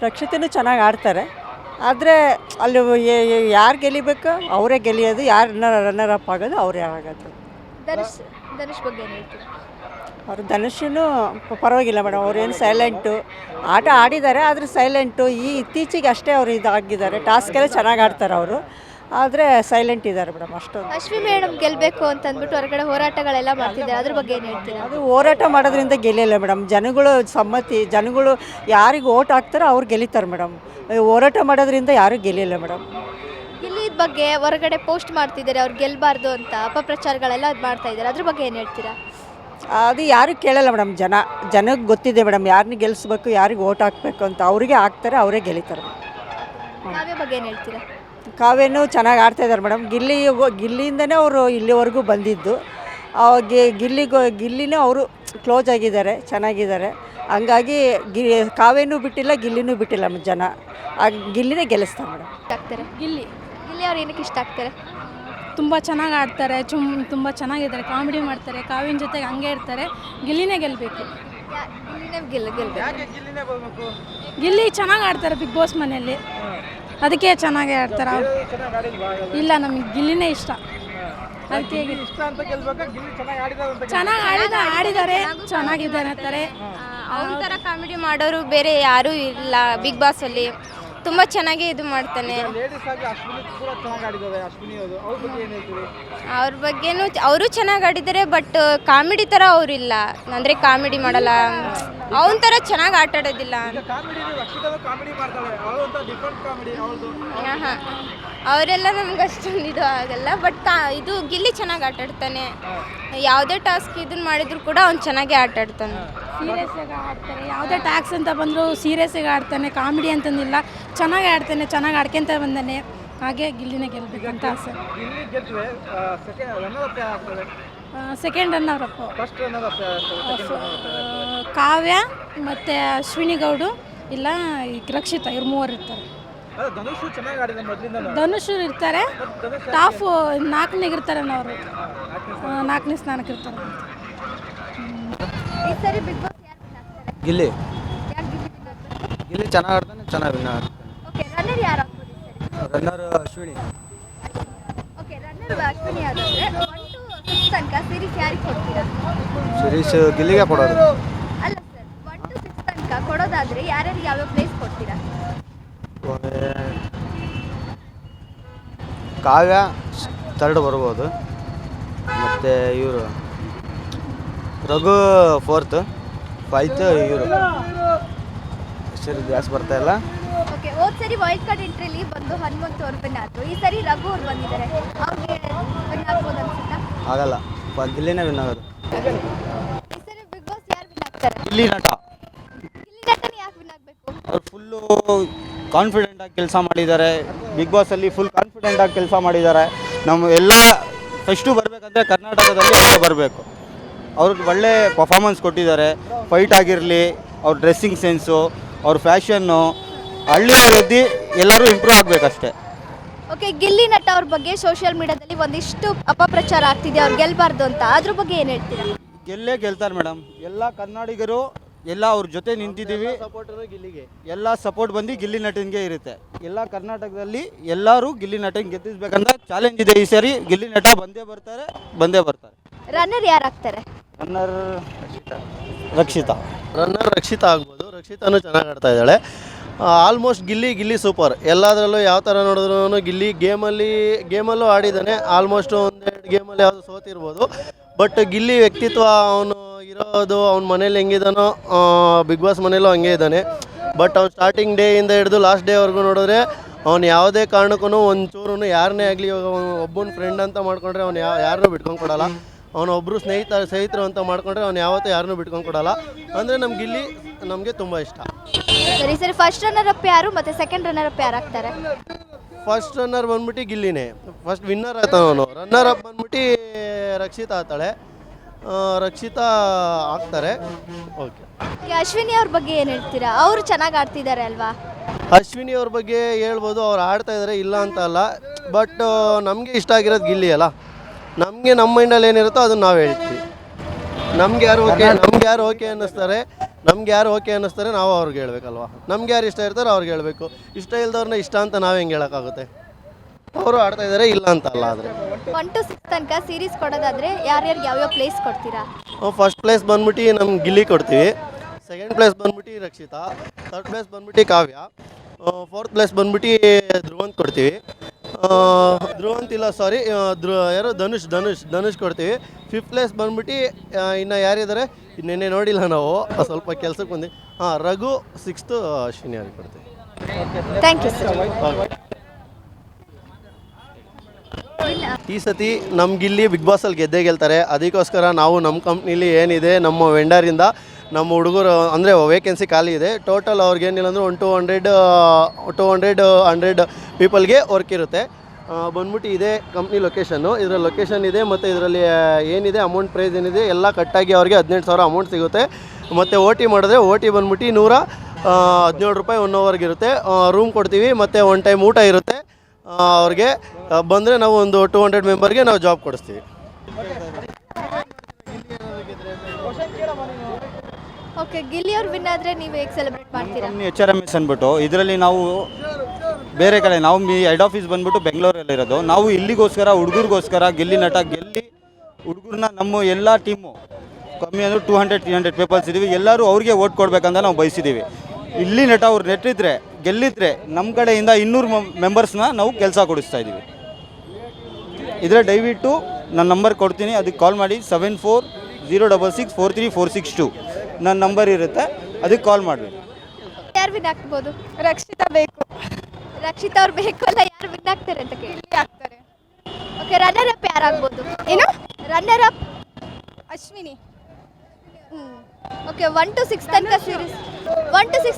ರಕ್ಷಿತನೂ ಚೆನ್ನಾಗಿ ಆಡ್ತಾರೆ, ಆದರೆ ಅಲ್ಲಿ ಯಾರು ಗೆಲ್ಲಿಬೇಕು ಅವರೇ ಗೆಲ್ಲಿಯೋದು, ಯಾರು ರನ್ನರ್ ಅಪ್ ಆಗೋದು ಅವರೇ ಆಗೋದು. ಧನುಷ್ ಬಗ್ಗೆ ಏನು ಹೇಳ್ತೀರಾ? ಅವರು ಧನುಷನು ಪರವಾಗಿಲ್ಲ ಮೇಡಮ್, ಅವ್ರೇನು ಸೈಲೆಂಟು ಆಟ ಆಡಿದ್ದಾರೆ, ಆದರೆ ಸೈಲೆಂಟು. ಇತ್ತೀಚೆಗೆ ಅಷ್ಟೇ ಅವರು ಇದಾಗಿದ್ದಾರೆ, ಟಾಸ್ಕೆಲ್ಲ ಚೆನ್ನಾಗಿ ಆಡ್ತಾರೆ ಅವರು, ಆದರೆ ಸೈಲೆಂಟ್ ಇದ್ದಾರೆ ಮೇಡಮ್ ಅಷ್ಟೊಂದು. ಅಶ್ವಿನಿ ಮೇಡಮ್ ಗೆಲ್ಲಬೇಕು ಅಂತ ಅಂದ್ಬಿಟ್ಟು ಹೊರಗಡೆ ಹೋರಾಟಗಳೆಲ್ಲ ಮಾಡ್ತಿದ್ದಾರೆ, ಅದ್ರ ಬಗ್ಗೆ ಏನು ಹೇಳ್ತೀರಾ? ಅದು ಹೋರಾಟ ಮಾಡೋದ್ರಿಂದ ಗೆಲ್ಲಿಲ್ಲ ಮೇಡಮ್, ಜನಗಳು ಸಮ್ಮತಿ, ಜನಗಳು ಯಾರಿಗೆ ಓಟ್ ಹಾಕ್ತಾರೋ ಅವ್ರು ಗೆಲ್ಲಿತಾರೆ ಮೇಡಮ್. ಹೋರಾಟ ಮಾಡೋದ್ರಿಂದ ಯಾರೂ ಗೆಲ್ಲಿಲ್ಲ ಮೇಡಮ್. ಗಿಲ್ಲಿದ ಬಗ್ಗೆ ಹೊರಗಡೆ ಪೋಸ್ಟ್ ಮಾಡ್ತಿದ್ದಾರೆ, ಅವ್ರು ಗೆಲ್ಲಬಾರ್ದು ಅಂತ ಅಪಪ್ರಚಾರಗಳೆಲ್ಲ ಮಾಡ್ತಾ ಇದ್ದಾರೆ, ಅದ್ರ ಬಗ್ಗೆ ಏನು ಹೇಳ್ತೀರಾ? ಅದು ಯಾರು ಕೇಳಲ್ಲ ಮೇಡಮ್, ಜನಕ್ಕೆ ಗೊತ್ತಿದೆ ಮೇಡಮ್ ಯಾರನ್ನ ಗೆಲ್ಲಿಸ್ಬೇಕು, ಯಾರಿಗೆ ಓಟ್ ಹಾಕಬೇಕು ಅಂತ, ಅವರಿಗೆ ಹಾಕ್ತಾರೆ, ಅವರೇ ಗೆಲ್ಲಿತಾರೆ. ಕಾವ್ಯ ಬಗ್ಗೆ ಏನು ಹೇಳ್ತೀರಾ? ಕಾವ್ಯನೂ ಚೆನ್ನಾಗಿ ಆಡ್ತಾಯಿದ್ದಾರೆ ಮೇಡಮ್, ಗಿಲ್ಲಿಯಿಂದನೇ ಅವರು ಇಲ್ಲಿವರೆಗೂ ಬಂದಿದ್ದು. ಗಿಲ್ಲಿನೇ ಅವರು ಕ್ಲೋಸ್ ಆಗಿದ್ದಾರೆ, ಚೆನ್ನಾಗಿದ್ದಾರೆ, ಹಂಗಾಗಿ ಕಾವ್ಯನೂ ಬಿಟ್ಟಿಲ್ಲ, ಗಿಲ್ಲಿನೂ ಬಿಟ್ಟಿಲ್ಲ ಜನ, ಗಿಲ್ಲಿನೇ ಗೆಲ್ಲಿಸ್ತಾರೆ ಮೇಡಮ್. ಆಗ್ತಾರೆ ಗಿಲ್ಲಿ ಅವ್ರು ಏನಕ್ಕೆ ಇಷ್ಟ ಆಗ್ತಾರೆ? ತುಂಬ ಚೆನ್ನಾಗಿ ಆಡ್ತಾರೆ, ತುಂಬ ಚೆನ್ನಾಗಿದ್ದಾರೆ, ಕಾಮಿಡಿ ಮಾಡ್ತಾರೆ, ಕಾವಿನ ಜೊತೆಗೆ ಹಂಗೆ ಇರ್ತಾರೆ. ಗಿಲ್ಲಿನೇ ಗೆಲ್ಲಬೇಕು. ಗಿಲ್ಲಿನೇ ಗೆಲ್ಲಬೇಕು. ಗಿಲ್ಲಿ ಚೆನ್ನಾಗಿ ಆಡ್ತಾರೆ ಬಿಗ್ ಬಾಸ್ ಮನೆಯಲ್ಲಿ, ಅದಕ್ಕೆ ಚೆನ್ನಾಗಿ ಆಡ್ತಾರೆ. ಇಲ್ಲ, ನಮಗೆ ಗಿಲ್ಲಿನೇ ಇಷ್ಟ, ಅದಕ್ಕೆ ಚೆನ್ನಾಗಿ ಆಡಿದ್ದಾರೆ, ಚೆನ್ನಾಗಿದ್ದಾರೆ ಅಂತಾರೆ. ಅವನ ಥರ ಕಾಮಿಡಿ ಮಾಡೋರು ಬೇರೆ ಯಾರೂ ಇಲ್ಲ ಬಿಗ್ ಬಾಸಲ್ಲಿ. ತುಂಬ ಚೆನ್ನಾಗಿ ಇದು ಮಾಡ್ತಾನೆ. ಅವ್ರ ಬಗ್ಗೆನೂ ಅವರು ಚೆನ್ನಾಗಿ ಆಡಿದ್ದಾರೆ, ಬಟ್ ಕಾಮಿಡಿ ಥರ ಅವರಿಲ್ಲ, ಅಂದರೆ ಕಾಮಿಡಿ ಮಾಡಲ್ಲ, ಅವನ ಥರ ಚೆನ್ನಾಗಿ ಆಟ ಆಡೋದಿಲ್ಲ. ಹಾಂ, ಅವರೆಲ್ಲ ನಮ್ಗೆ ಅಷ್ಟೊಂದು ಇದು ಆಗಲ್ಲ, ಬಟ್ ಇದು ಗಿಲ್ಲಿ ಚೆನ್ನಾಗಿ ಆಟ ಆಡ್ತಾನೆ. ಯಾವುದೇ ಟಾಸ್ಕ್ ಇದನ್ನು ಮಾಡಿದ್ರು ಕೂಡ ಅವ್ನು ಚೆನ್ನಾಗಿ ಆಟ ಆಡ್ತಾನೆ. ಸೀರಿಯಸ್ಸಾಗಿ ಆಡ್ತಾರೆ, ಯಾವುದೇ ಟ್ಯಾಕ್ಸ್ ಅಂತ ಬಂದರೂ ಸೀರಿಯಸ್ಸಾಗಿ ಆಡ್ತಾನೆ, ಕಾಮಿಡಿ ಅಂತಂದಿಲ್ಲ, ಚೆನ್ನಾಗಿ ಆಡ್ತಾನೆ, ಚೆನ್ನಾಗಿ ಆಡ್ಕೊಂತ ಬಂದಾನೆ. ಹಾಗೆ ಗಿಲ್ಲಿನೇ ಗೆಲ್ಲಬೇಕಂತ ಆಸೆ. ಸೆಕೆಂಡ್ ರನ್ನರ್ ಅಪ್ ಕಾವ್ಯ ಮತ್ತು ಅಶ್ವಿನಿ ಗೌಡು, ಇಲ್ಲ ರಕ್ಷಿತಾ, ಇವ್ರು ಮೂವರು ಇರ್ತಾರೆ. ಧನುಷ್ ಇರ್ತಾರೆ, ಟಾಪ್ 4ನೇ ಇರ್ತಾರೆ, ಅವರು 4ನೇ ಸ್ಥಾನಕ್ಕೆ ಇರ್ತಾರೆ. ಈ ಸರಿ ಬಿಗ್ ಬಾಸ್ ಯಾರು win ಆಗ್ತಾರೆ? ಗಿಲ್ಲಿ ಯಾರು ಗಿಲ್ಲಿ ಗಿಲ್ಲಿ ಚೆನ್ನಾಗಿ ಆಡ್ತಾನೆ, ಚೆನ್ನಾಗಿ ವಿನ್ ಆಗ್ತಾನೆ. ಓಕೆ, ರನ್ನರ್ ಯಾರು ಆಗ್ಬೋದು ಈ ಸರಿ? Runner Ashwini. Okay, runner Ashwini ಆದ್ರೆ 1 to 6 ತನಕ ಸೀರೀಸ್ ಯಾರಿಗೆ ಕೊಡ್ತೀರಾ? ಶಿರೀಶ್ ಗಿಲ್ಲಿಗೆ ಕೊಡೋದು. ಅಲ್ಲ ಸರ್, 1 to 6 ತನಕ ಕೊಡೋದಾದ್ರೆ ಯಾರ್ಯಾರಿಗೆ ಯಾವ ಪ್ಲೇಸ್ ಕೊಡ್ತೀರಾ? ಕಾವ್ಯ ಥರ್ಡ್ ಬರ್ಬೋದು, ಮತ್ತು ಇವರು ರಘು 4th, 5th ಇವರು ಹೆಸರು ಜಾಸ್ತಿ ಬರ್ತಾಯಿಲ್ಲ. ಓಕೆ, ಹೋದ ಸರಿ ವೈಲ್ಡ್ ಕಾರ್ಡ್ ಎಂಟ್ರಿಲಿ ಬಂದು ಹನುಮಂತು ಅವ್ರು ವಿನ್ ಆದ್ರು, ಈ ಸರಿ ರಘು ಅವ್ರು ಬಂದಿದ್ದಾರೆ, ಅವ್ರಿಗೆ ವಿನ್ ಆಗ್ಬೋದು ಅನ್ಸುತ್ತಾ? ಆಗಲ್ಲ, ಗಿಲ್ಲಿನೇ ವಿನ್ ಆಗೋದು. ಈ ಸರಿ ಬಿಗ್ ಬಾಸ್ ಯಾರು ವಿನ್ ಆಗ್ತಾರೆ? ಗಿಲ್ಲಿ ನಟ ಗಿಲ್ಲಿ ನಟನ ಯಾಕೆ ವಿನ್ ಆಗಬೇಕು? ಅವ್ರು ಫುಲ್ಲು ಕಾನ್ಫಿಡೆಂಟಾಗಿ ಕೆಲಸ ಮಾಡಿದ್ದಾರೆ, ಬಿಗ್ ಬಾಸಲ್ಲಿ ಫುಲ್ ಕಾನ್ಫಿಡೆಂಟಾಗಿ ಕೆಲಸ ಮಾಡಿದ್ದಾರೆ. ನಮ್ಮ ಎಲ್ಲ ಫಸ್ಟು ಬರಬೇಕಂದ್ರೆ ಕರ್ನಾಟಕದಲ್ಲಿ ಅವರೇ ಬರಬೇಕು. ಅವ್ರಿಗೆ ಒಳ್ಳೆ ಪರ್ಫಾರ್ಮೆನ್ಸ್ ಕೊಟ್ಟಿದ್ದಾರೆ, ಫೈಟ್ ಆಗಿರಲಿ, ಅವ್ರ ಡ್ರೆಸ್ಸಿಂಗ್ ಸೆನ್ಸು, ಅವ್ರ ಫ್ಯಾಷನ್ನು, ಹಳ್ಳಿಯವರದ್ದು ಎಲ್ಲರೂ ಇಂಪ್ರೂವ್ ಆಗಬೇಕಷ್ಟೇ. ಓಕೆ, ಗಿಲ್ಲಿ ನಟ ಅವ್ರ ಬಗ್ಗೆ ಸೋಷಿಯಲ್ ಮೀಡಿಯಾದಲ್ಲಿ ಒಂದಿಷ್ಟು ಅಪಪ್ರಚಾರ ಆಗ್ತಿದೆ, ಅವ್ರು ಗೆಲ್ಲಬಾರ್ದು ಅಂತ, ಅದ್ರ ಬಗ್ಗೆ ಏನು ಹೇಳ್ತೀರಾ? ಗೆಲ್ತಾರೆ ಮೇಡಮ್, ಎಲ್ಲ ಕನ್ನಡಿಗರು ಎಲ್ಲ ಅವ್ರ ಜೊತೆ ನಿಂತಿದ್ದೀವಿ, ಗಿಲ್ಲಿಗೆ ಎಲ್ಲ ಸಪೋರ್ಟ್ ಬಂದು ಗಿಲ್ಲಿ ನಟನಿಗೆ ಇರುತ್ತೆ. ಎಲ್ಲ ಕರ್ನಾಟಕದಲ್ಲಿ ಎಲ್ಲರೂ ಗಿಲ್ಲಿ ನಟನ್ ಗೆದ್ದಿಸ್ಬೇಕಂತ ಚಾಲೆಂಜ್ ಇದೆ. ಈ ಸರಿ ಗಿಲ್ಲಿ ನಟ ಬಂದೇ ಬರ್ತಾರೆ. ರನ್ನರ್ ಯಾರು ಆಗ್ತಾರೆ? ರನ್ನರ್ ರಕ್ಷಿತಾ ಆಗ್ಬೋದು. ರಕ್ಷಿತಾನು ಚೆನ್ನಾಗಿ ಆಡ್ತಾ ಇದ್ದಾಳೆ. Almost Gilli super. ಎಲ್ಲದರಲ್ಲೂ ಯಾವ ಥರ ನೋಡಿದ್ರು ಗಿಲ್ಲಿ ಗೇಮಲ್ಲೂ ಆಡಿದ್ದಾನೆ. ಆಲ್ಮೋಸ್ಟ್ ಒಂದೆರಡು ಗೇಮಲ್ಲಿ ಯಾವುದು ಸೋತಿರ್ಬೋದು, ಬಟ್ ಗಿಲ್ಲಿ ವ್ಯಕ್ತಿತ್ವ, ಅವನು ಇರೋದು, ಅವ್ನ ಮನೇಲಿ ಹೆಂಗಿದಾನೋ ಬಿಗ್ ಬಾಸ್ ಮನೇಲೂ ಹಂಗೆ ಇದ್ದಾನೆ. ಬಟ್ ಅವ್ನು ಸ್ಟಾರ್ಟಿಂಗ್ ಡೇಯಿಂದ ಹಿಡಿದು ಲಾಸ್ಟ್ ಡೇವರೆಗೂ ನೋಡಿದ್ರೆ ಅವ್ನು ಯಾವುದೇ ಕಾರಣಕ್ಕೂ ಒಂಚೂರು ಯಾರನ್ನೇ ಆಗಲಿ, ಒಬ್ಬನ ಫ್ರೆಂಡ್ ಅಂತ ಮಾಡ್ಕೊಂಡ್ರೆ ಅವ್ನು ಯಾರನ್ನೂ ಬಿಟ್ಕೊಂಡು ಕೊಡಲ್ಲ. ಅವನೊಬ್ಬರು ಸ್ನೇಹಿತರು ಅಂತ ಮಾಡ್ಕೊಂಡ್ರೆ ಅವ್ನು ಯಾವತ್ತೂ ಯಾರನ್ನೂ ಬಿಟ್ಕೊಂಡು ಕೊಡಲ್ಲ. ಅಂದರೆ ನಮ್ಮ ಗಿಲ್ಲಿ ನಮಗೆ ತುಂಬ ಇಷ್ಟ. ಸರಿ, ಫಸ್ಟ್ ರನ್ನರ್ ಅಪ್ ಯಾರು ಮತ್ತು ಸೆಕೆಂಡ್ ರನ್ನರ್ ಅಪ್ ಯಾರು ಆಗ್ತಾರೆ? ಫಸ್ಟ್ ರನ್ನರ್ ಬಂದ್ಬಿಟ್ಟು ಗಿಲ್ಲಿನೇ ಫಸ್ಟ್ ವಿನ್ನರ್ ಆಯ್ತಾನ ಅವನು. ರನ್ನರ್ ಅಪ್ ಬಂದ್ಬಿಟ್ಟು ರಕ್ಷಿತಾ ಆಗ್ತಾಳೆ. ರಕ್ಷಿತಾ ಆಗ್ತಾರೆ. ಓಕೆ. ಅಶ್ವಿನಿ ಅವ್ರ ಬಗ್ಗೆ ಏನು ಹೇಳ್ತೀರಾ? ಅವರು ಚೆನ್ನಾಗಿ ಆಡ್ತಿದ್ದಾರೆ ಅಲ್ವಾ? ಅಶ್ವಿನಿ ಅವ್ರ ಬಗ್ಗೆ ಹೇಳ್ಬೋದು, ಅವ್ರು ಆಡ್ತಾ ಇದ್ದಾರೆ, ಇಲ್ಲ ಅಂತ ಅಲ್ಲ. ಬಟ್ ನಮಗೆ ಇಷ್ಟ ಆಗಿರೋದು ಗಿಲ್ಲಿ ಅಲ್ಲ. ನಮಗೆ ನಮ್ಮ ಮೈಂಡಲ್ಲಿ ಏನಿರುತ್ತೋ ಅದನ್ನು ನಾವು ಹೇಳ್ತೀವಿ. ನಮ್ಗೆ ಯಾರು ಓಕೆ ಅನ್ನಿಸ್ತಾರೆ ನಾವು ಅವ್ರಿಗೆ ಹೇಳ್ಬೇಕಲ್ವ. ನಮ್ಗೆ ಯಾರು ಇಷ್ಟ ಇರ್ತಾರೋ ಅವ್ರಿಗೆ ಹೇಳಬೇಕು. ಇಷ್ಟ ಇಲ್ದವ್ರನ್ನ ಇಷ್ಟ ಅಂತ ನಾವು ಹೆಂಗೆ ಹೇಳೋಕ್ಕಾಗುತ್ತೆ? ಅವರು ಆಡ್ತಾ ಇದ್ದಾರೆ, ಇಲ್ಲ ಅಂತ ಅಲ್ಲ. ಆದರೆ 1 to 6 ತನಕ ಸೀರೀಸ್ ಕೊಡೋದಾದ್ರೆ ಯಾರ್ಯಾರಿಗೆ ಯಾವ್ಯಾವ ಪ್ಲೇಸ್ ಕೊಡ್ತೀರಾ? ಫಸ್ಟ್ ಪ್ಲೇಸ್ ಬಂದ್ಬಿಟ್ಟು ನಮ್ಗೆ ಗಿಲ್ಲಿ ಕೊಡ್ತೀವಿ. ಸೆಕೆಂಡ್ ಪ್ಲೇಸ್ ಬಂದ್ಬಿಟ್ಟು ರಕ್ಷಿತಾ. ಥರ್ಡ್ ಪ್ಲೇಸ್ ಬಂದ್ಬಿಟ್ಟು ಕಾವ್ಯ. ಫೋರ್ತ್ ಪ್ಲೇಸ್ ಬಂದ್ಬಿಟ್ಟು ಧ್ರುವಂತ್ ಕೊಡ್ತೀವಿ. ಯಾರು ಧನುಷ್ ಕೊಡ್ತೀವಿ. ಫಿಫ್ತ್ ಪ್ಲೇಸ್ ಬಂದ್ಬಿಟ್ಟು ಇನ್ನು ಯಾರಿದ್ದಾರೆ ನಿನ್ನೆ ನೋಡಿಲ್ಲ ನಾವು, ಸ್ವಲ್ಪ ಕೆಲಸಕ್ಕೆ ಬಂದು. ರಘು. 6th ಅಶ್ವಿನಿ ಅವ್ರಿಗೆ ಕೊಡ್ತೀವಿ. Thank you sir. ಈ ಸತಿ ನಮ್ಮ ಗಿಲ್ಲಿ ಬಿಗ್ ಬಾಸಲ್ಲಿ ಗೆದ್ದೇ ಗೆಲ್ತಾರೆ. ಅದಕ್ಕೋಸ್ಕರ ನಾವು ನಮ್ಮ ಕಂಪ್ನೀಲಿ ಏನಿದೆ ನಮ್ಮ ವೆಂಡರಿಂದ ನಮ್ಮ ಹುಡುಗರು ಅಂದರೆ ವೇಕೆನ್ಸಿ ಖಾಲಿ ಇದೆ. ಟೋಟಲ್ ಅವ್ರಿಗೇನಿಲ್ಲ ಅಂದರೆ 100 ಪೀಪಲ್ಗೆ ವರ್ಕ್ ಇರುತ್ತೆ. ಬಂದ್ಬಿಟ್ಟು ಇದೇ ಕಂಪ್ನಿ ಲೊಕೇಶನ್ನು. ಇದರ ಲೊಕೇಶನ್ ಇದೆ ಮತ್ತು ಇದರಲ್ಲಿ ಏನಿದೆ ಅಮೌಂಟ್ ಪ್ರೈಸ್ ಏನಿದೆ ಎಲ್ಲ ಕಟ್ಟಾಗಿ ಅವ್ರಿಗೆ 18,000 ಅಮೌಂಟ್ ಸಿಗುತ್ತೆ. ಮತ್ತು OT ಮಾಡಿದ್ರೆ OT ಬಂದ್ಬಿಟ್ಟು 117 ರೂಪಾಯಿ 1 ಅವರ್ಗೆ ಇರುತ್ತೆ. ರೂಮ್ ಕೊಡ್ತೀವಿ ಮತ್ತು 1 ಟೈಮ್ ಊಟ ಇರುತ್ತೆ. ಅವ್ರಿಗೆ ಬಂದರೆ ನಾವು ಒಂದು 200 ಮೆಂಬರ್ಗೆ ನಾವು ಜಾಬ್ ಕೊಡಿಸ್ತೀವಿ. ಓಕೆ, ಗಿಲ್ಲಿ ಅವ್ರು ವಿನ್ ಆದರೆ ನೀವು ಹೇಗೆ ಸೆಲೆಬ್ರೇಟ್ ಮಾಡ್ತೀರಾ? HRMS ಅಂದ್ಬಿಟ್ಟು ಇದರಲ್ಲಿ ನಾವು ಬೇರೆ ಕಡೆ ನಾವು ಹೆಡ್ ಆಫೀಸ್ ಬಂದ್ಬಿಟ್ಟು ಬೆಂಗಳೂರಲ್ಲಿ ಇರೋದು. ನಾವು ಇಲ್ಲಿಗೋಸ್ಕರ ಹುಡುಗರಿಗೋಸ್ಕರ ಗಿಲ್ಲಿ ನಟ ಗೆಲ್ಲಿ ಹುಡುಗರನ್ನ ನಮ್ಮ ಎಲ್ಲ ಟೀಮು ಕಮ್ಮಿ ಅಂದರೆ 200-300 ಪೀಪಲ್ಸ್ ಇದ್ದೀವಿ. ಎಲ್ಲರೂ ಅವ್ರಿಗೆ ಓಟ್ ಕೊಡಬೇಕಂತ ನಾವು ಬಯಸಿದ್ದೀವಿ. ಇಲ್ಲಿ ನಟ ಅವ್ರು ಗೆಲ್ಲಿದ್ರೆ ನಮ್ಮ ಕಡೆಯಿಂದ 200 ಮೆಂಬರ್ಸ್ನ ನಾವು ಕೆಲಸ ಕೊಡಿಸ್ತಾ ಇದ್ದೀವಿ. ಇದರ ದಯವಿಟ್ಟು ನನ್ನ ನಂಬರ್ ಕೊಡ್ತೀನಿ, ಅದಕ್ಕೆ ಕಾಲ್ ಮಾಡಿ. 7406643462 ನನ್ನ ನಂಬರ್ ಇರುತ್ತೆ, ಅದಕ್ಕೆ ಕಾಲ್ ಮಾಡಬೇಕು. ಯಾರು ವಿನ್ ಆಗ್ಬೋದು? ರಕ್ಷಿತಾ ಬೇಕು. ರಕ್ಷಿತಾ ಅವ್ರು ಬೇಕು ಅಲ್ಲ, ಯಾರು ವಿನ್ ಆಗ್ತಾರೆ ಅಂತ ಕೇಳಿ. ಆಗ್ತಾರೆ. ಓಕೆ, ರನ್ನರ್ ಅಪ್ ಯಾರಾಗ್ಬೋದು? ಏನು? Runner up Ashwini. Okay, 1 to 6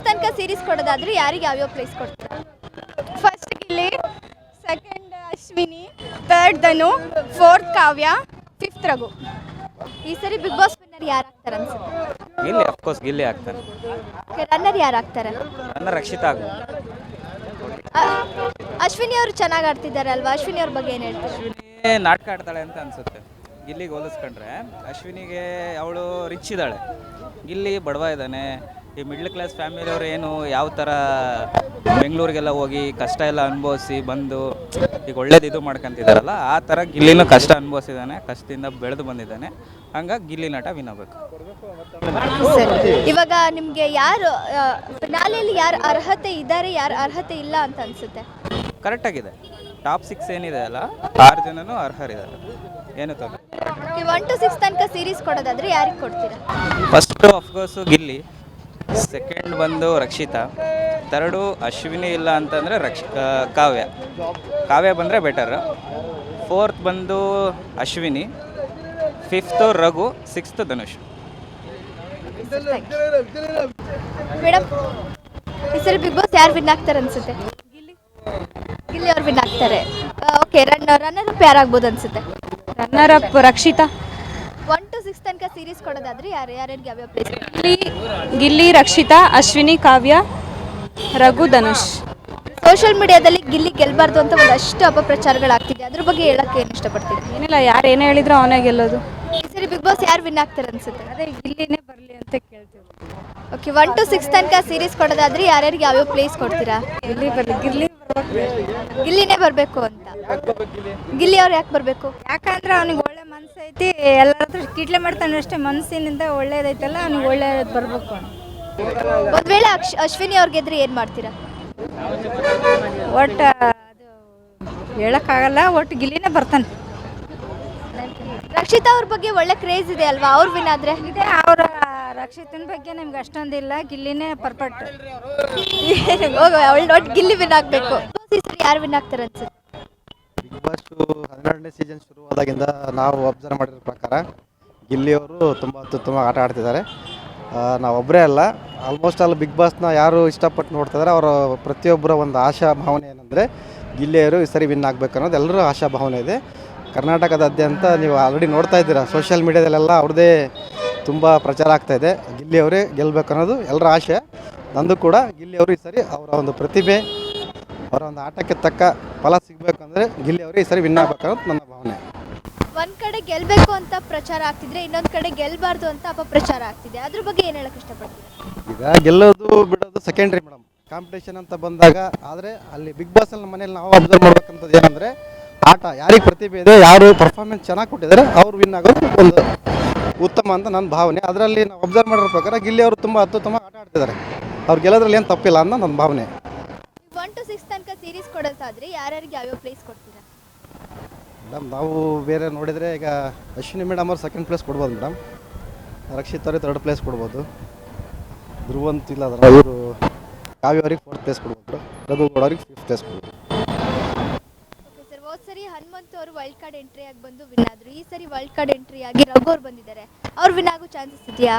ತನಕ ಸೀರೀಸ್ ಕೊಡೋದಾದ್ರೆ ಯಾರಿಗೆ ಯಾವ್ಯಾವ ಪ್ಲೇಸ್ ಕೊಡ್ತೀರಾ? First Gilli, second Ashwini, third Dhanu, fourth Kavya, fifth Raghu. ಈ ಸರಿ ಬಿಗ್ ಬಾಸ್ ವಿನ್ನರ್ ಯಾರು ಆಗ್ತಾರೆ ಅನ್ಸುತ್ತೆ? ಗಿಲ್ಲಿ, ಅಫ್ಕೋರ್ಸ್ ಗಿಲ್ಲಿ ಆಗ್ತಾನೆ. ಓಕೆ, ರನ್ನರ್ ಯಾರು ಆಗ್ತಾರೆ? ರನ್ನರ್ ರಕ್ಷಿತಾ ಆಗ್ಬೋದು. ಅಶ್ವಿನಿ ಅವರು ಚೆನ್ನಾಗಿ ಆಡ್ತಿದ್ದಾರೆ ಅಲ್ವಾ? ಅಶ್ವಿನಿ ಅವ್ರ ಬಗ್ಗೆ ಏನು ಹೇಳ್ತಾರೆ? ಅಶ್ವಿನಿ ನಾಟಕ ಆಡ್ತಾಳೆ ಅಂತ ಅನ್ಸುತ್ತೆ. ಗಿಲ್ಲಿಗೆ ಹೋಲಿಸ್ಕೊಂಡ್ರೆ ಅಶ್ವಿನಿಗೆ ಅವಳು ರಿಚ್ ಇದ್ದಾಳೆ, ಗಿಲ್ಲಿ ಬಡವ ಇದ್ದಾನೆ. ಈ ಮಿಡ್ಲ್ ಕ್ಲಾಸ್ ಫ್ಯಾಮಿಲಿಯವರು ಏನು ಯಾವ ಥರ ಬೆಂಗಳೂರಿಗೆಲ್ಲ ಹೋಗಿ ಕಷ್ಟ ಎಲ್ಲ ಅನುಭವಿಸಿ ಬಂದು ಈಗ ಒಳ್ಳೇದು ಇದು ಮಾಡ್ಕೊಂತಿದ್ದಾರಲ್ಲ, ಆ ಥರ ಗಿಲ್ಲಿನೂ ಕಷ್ಟ ಅನುಭವಿಸಿದ್ದಾನೆ, ಕಷ್ಟದಿಂದ ಬೆಳೆದು ಬಂದಿದ್ದಾನೆ. ಹಂಗಾಗಿ ಗಿಲ್ಲಿ ನಟ ವಿನ್ ಆಗಬೇಕು. ಇವಾಗ ನಿಮಗೆ ಯಾರು ಫಿನಾಲೆಯಲ್ಲಿ ಯಾರು ಅರ್ಹತೆ ಇದ್ದಾರೆ, ಯಾರು ಅರ್ಹತೆ ಇಲ್ಲ ಅಂತ ಅನ್ಸುತ್ತೆ? ಕರೆಕ್ಟಾಗಿದೆ. ಟಾಪ್ 6 ಏನಿದೆ ಅಲ್ಲ, 6 ಜನನೂ ಅರ್ಹರಿದ್ದಾರೆ, ಏನು ತೊಂದರೆ. 1 to 6 ತನಕ ಸೀರೀಸ್ ಕೊಡೋದಾದ್ರೆ ಯಾರಿಗೆ ಕೊಡ್ತೀರಾ? ಫಸ್ಟು ಅಫ್ಕೋರ್ಸು ಗಿಲ್ಲಿ, ಸೆಕೆಂಡ್ ಬಂದು ರಕ್ಷಿತಾ, ಥರ್ಡು ಅಶ್ವಿನಿ, ಇಲ್ಲ ಅಂತಂದರೆ ಕಾವ್ಯ ಬಂದರೆ ಬೆಟರ್. ಫೋರ್ತ್ ಬಂದು Ashwini, fifth Raghu, 6th Dhanush. Madam, ಈ ಸರಿ ಬಿಗ್ ಬಾಸ್ ಯಾರು ವಿನ್ ಆಗ್ತಾರೆ ಅನ್ಸುತ್ತೆ? ಗಿಲ್ಲಿ ಅವ್ರು ವಿನ್ ಆಗ್ತಾರೆ. ಓಕೆ, ರನ್ನರ್ ಅಪ್ ಯಾರಾಗ್ಬೋದು ಅನ್ಸುತ್ತೆ? Runner up Rakshita. 1 to 6 ತನಕ ಸೀರೀಸ್ ಕೊಡೋದಾದ್ರೆ ಯಾರ್ಯಾರಿಗೆ ಯಾವ್ಯಾವ ಪ್ಲೇಸ್? ಗಿಲ್ಲಿ, ರಕ್ಷಿತಾ, ಅಶ್ವಿನಿ, ಕಾವ್ಯ, ರಘು, ಧನುಷ್. ಸೋಷಿಯಲ್ ಮೀಡಿಯಾದಲ್ಲಿ ಗಿಲ್ಲಿ ಗೆಲ್ಬಾರ್ದು ಅಂತ ಒಂದಷ್ಟು ಅಪಪ್ರಚಾರಗಳಾಗ್ತಿದೆ, ಅದ್ರ ಬಗ್ಗೆ ಹೇಳಕ್ಕೆ ಏನು ಇಷ್ಟಪಡ್ತೀರಿ? ಏನಿಲ್ಲ, ಯಾರು ಏನೇ ಹೇಳಿದ್ರು ಅವನೇ ಗೆಲ್ಲೋದು. ಈ ಸರಿ ಬಿಗ್ ಬಾಸ್ ಯಾರು ವಿನ್ ಆಗ್ತಾರೆ ಅನ್ಸುತ್ತೆ? ಅದೇ ಗಿಲ್ಲಿನೇ ಬರಲಿ ಅಂತ ಕೇಳ್ತೀವಿ. ಓಕೆ, 1 to 6 ತನಕ ಸೀರೀಸ್ ಕೊಡೋದಾದ್ರೆ ಯಾರ್ಯಾರಿಗೆ ಯಾವ್ಯಾವ ಪ್ಲೇಸ್ ಕೊಡ್ತೀರಾ? ಗಿಲ್ಲಿ ಬರಲಿ, ಗಿಲ್ಲಿನೇ ಬರಬೇಕು ಅಂತ. ಗಿಲ್ಲಿ ಅವ್ರು ಯಾಕೆ ಬರಬೇಕು? ಯಾಕಂದ್ರೆ ಅವ್ನಿಗೆ ಒಳ್ಳೆ ಮನಸ್ಸು ಐತಿ, ಎಲ್ಲರ ಹತ್ರ ಕಿಟ್ಲೆ ಮಾಡ್ತಾನೆ ಅಷ್ಟೇ, ಮನಸ್ಸಿನಿಂದ ಒಳ್ಳೇದೈತಲ್ಲ, ಅವ್ನಿಗೆ ಒಳ್ಳೇದು ಬರಬೇಕು. ಒಂದ್ ವೇಳೆ ಅಶ್ವಿನಿ ಅವ್ರು ಗೆದ್ರೆ ಏನು ಮಾಡ್ತೀರಾ? ಒಟ್ಟು ಅದು ಹೇಳೋಕ್ಕಾಗಲ್ಲ, ಒಟ್ಟು ಗಿಲ್ಲಿನೇ ಬರ್ತಾನೆ. ರಕ್ಷಿತಾ ಅವ್ರ ಬಗ್ಗೆ ಒಳ್ಳೆ ಕ್ರೇಜ್ ಇದೆ ಅಲ್ವಾ, ಅವ್ರು ವಿನ್ ಆದ್ರೆ? ಇದೆ, ಅವರ ರಕ್ಷಿತನ ಬಗ್ಗೆ ನಿಮ್ಗೆ ಅಷ್ಟೊಂದಿಲ್ಲ, ಗಿಲ್ಲಿನೇ ಪರ್ಫೆಕ್ಟ್. ಒಟ್ಟು ಗಿಲ್ಲಿ ವಿನ್ ಆಗಬೇಕು. ಈ ಸರಿ ಯಾರು ವಿನ್ ಆಗ್ತಾರೆ ಅನ್ಸುತ್ತೆ? ಬಿಗ್ ಬಾಸ್ 12ನೇ ಸೀಸನ್ ಶುರುವಾದಾಗಿಂದ ನಾವು ಅಬ್ಸರ್ವ್ ಮಾಡಿರೋ ಪ್ರಕಾರ ಗಿಲ್ಲಿಯವರು ತುಂಬ ಅತ್ಯುತ್ತಮವಾಗಿ ಆಟ ಆಡ್ತಿದ್ದಾರೆ. ನಾವೊಬ್ಬರೇ ಅಲ್ಲ, ಆಲ್ಮೋಸ್ಟ್ ಆಲ್ ಬಿಗ್ ಬಾಸ್ನ ಯಾರು ಇಷ್ಟಪಟ್ಟು ನೋಡ್ತಿದ್ದಾರೆ ಅವರ ಪ್ರತಿಯೊಬ್ಬರ ಒಂದು ಆಶಾ ಭಾವನೆ ಏನಂದರೆ ಗಿಲ್ಲಿಯವರು ಈ ಸರಿ ವಿನ್ ಆಗಬೇಕು ಅನ್ನೋದು ಎಲ್ಲರೂ ಆಶಾ ಭಾವನೆ ಇದೆ. ಕರ್ನಾಟಕದಾದ್ಯಂತ ನೀವು ಆಲ್ರೆಡಿ ನೋಡ್ತಾ ಇದ್ದೀರಾ, ಸೋಷಿಯಲ್ ಮೀಡ್ಯಾದಲ್ಲೆಲ್ಲ ಅವ್ರದ್ದೇ ತುಂಬ ಪ್ರಚಾರ ಆಗ್ತಾಯಿದೆ. ಗಿಲ್ಲಿ ಅವರೇ ಗೆಲ್ಲಬೇಕು ಅನ್ನೋದು ಎಲ್ಲರ ಆಶೆ. ನಂದು ಕೂಡ ಗಿಲ್ಲಿ ಅವರು ಈ ಸರಿ ಅವರ ಒಂದು ಪ್ರತಿಭೆ, ಅವರ ಒಂದು ಆಟಕ್ಕೆ ತಕ್ಕ ಫಲ ಸಿಗಬೇಕಂದ್ರೆ ಗಿಲ್ಲಿ ಅವರೇ ಈ ಸರಿ ವಿನ್ ಆಗಬೇಕನ್ನೋದು ನನ್ನ ಭಾವನೆ. ಒಂದ್ ಕಡೆ ಗೆಲ್ಬೇಕು ಅಂತ ಪ್ರಚಾರ ಆಗ್ತಿದ್ರೆ ಇನ್ನೊಂದ್ ಕಡೆ ಗೆಲ್ಬಾರ್ದು ಅಂತ ಅಪಪ್ರಚಾರ ಆಗ್ತಿದೆ. ಅದ್ರ ಬಗ್ಗೆ ಏನ್ ಹೇಳಕ್ ಇಷ್ಟಪಡ್ತೀರಾ? ಈಗ ಗೆಲ್ಲೋದು ಬಿಡೋದು ಸೆಕೆಂಡ್ರಿ ಮೇಡಮ್, ಕಾಂಪಿಟೇಷನ್ ಅಂತ ಬಂದಾಗ. ಆದರೆ ಅಲ್ಲಿ ಬಿಗ್ ಬಾಸ್ ಅಲ್ಲಿ ಮನೇಲಿ ನಾವು ಅಬ್ಸರ್ವ್ ಮಾಡ್ಬೇಕಂತದ್ದು ಏನಂದರೆ, ಆಟ ಯಾರಿಗೆ ಪ್ರತಿಭೆ ಇದೆ, ಯಾರು ಪರ್ಫಾರ್ಮೆನ್ಸ್ ಚೆನ್ನಾಗಿ ಕೊಟ್ಟಿದ್ದಾರೆ ಅವ್ರು ವಿನ್ ಆಗೋದು ಒಂದು ಉತ್ತಮ ಅಂತ ನನ್ನ ಭಾವನೆ. ಅದರಲ್ಲಿ ನಾವು ಅಬ್ಸರ್ವ್ ಮಾಡಿರೋ ಪ್ರಕಾರ ಗಿಲ್ಲಿ ಅವರು ತುಂಬ ಅತ್ಯುತ್ತಮ ಆಟ ಆಡ್ತಿದ್ದಾರೆ. ಅವ್ರು ಗೆಲ್ಲೋದ್ರಲ್ಲಿ ಏನು ತಪ್ಪಿಲ್ಲ ಅಂತ ನನ್ನ ಭಾವನೆ. 1 to 6 ತನಕ ಸೀರೀಸ್ ಕೊಡೋದಾದ್ರೆ ಯಾರ್ಯಾರಿಗೆ ಯಾವ್ಯಾವ ಪ್ಲೇಸ್ ಕೊಡ್ತೀರಾ? ಮೇಡಮ್ ನಾವು ಬೇರೆ ನೋಡಿದರೆ ಈಗ ಅಶ್ವಿನಿ ಮೇಡಮ್ ಅವ್ರು ಸೆಕೆಂಡ್ ಪ್ಲೇಸ್ ಕೊಡ್ಬೋದು ಮೇಡಮ್, ರಕ್ಷಿತ್ ಅವ್ರಿಗೆ 3rd ಪ್ಲೇಸ್ ಕೊಡ್ಬೋದು, ಧ್ರುವಂತಿಲ್ಲ ಅದರ ಇವರು ಕಾವ್ಯ ಅವ್ರಿಗೆ 4th ಪ್ಲೇಸ್ ಕೊಡ್ಬೋದು, ರಘುಗೌಡ ಅವ್ರಿಗೆ 5th ಪ್ಲೇಸ್ ಕೊಡ್ಬೋದು. ಓಕೆ ಸರ್, ಹೋದ್ ಸರಿ ಹನುಮಂತ್ ಅವರು ವೈಲ್ಡ್ ಕಾರ್ಡ್ ಎಂಟ್ರಿ ಆಗಿ ಬಂದು ವಿನ್ ಆದ್ರು. ಈ ಸರಿ ವೈಲ್ಡ್ ಕಾರ್ಡ್ ಎಂಟ್ರಿ ಆಗಿ ರಘು ಅವ್ರು ಬಂದಿದ್ದಾರೆ. ಅವ್ರು ವಿನ್ ಆಗೋ ಚಾನ್ಸಸ್ ಇದೆಯಾ?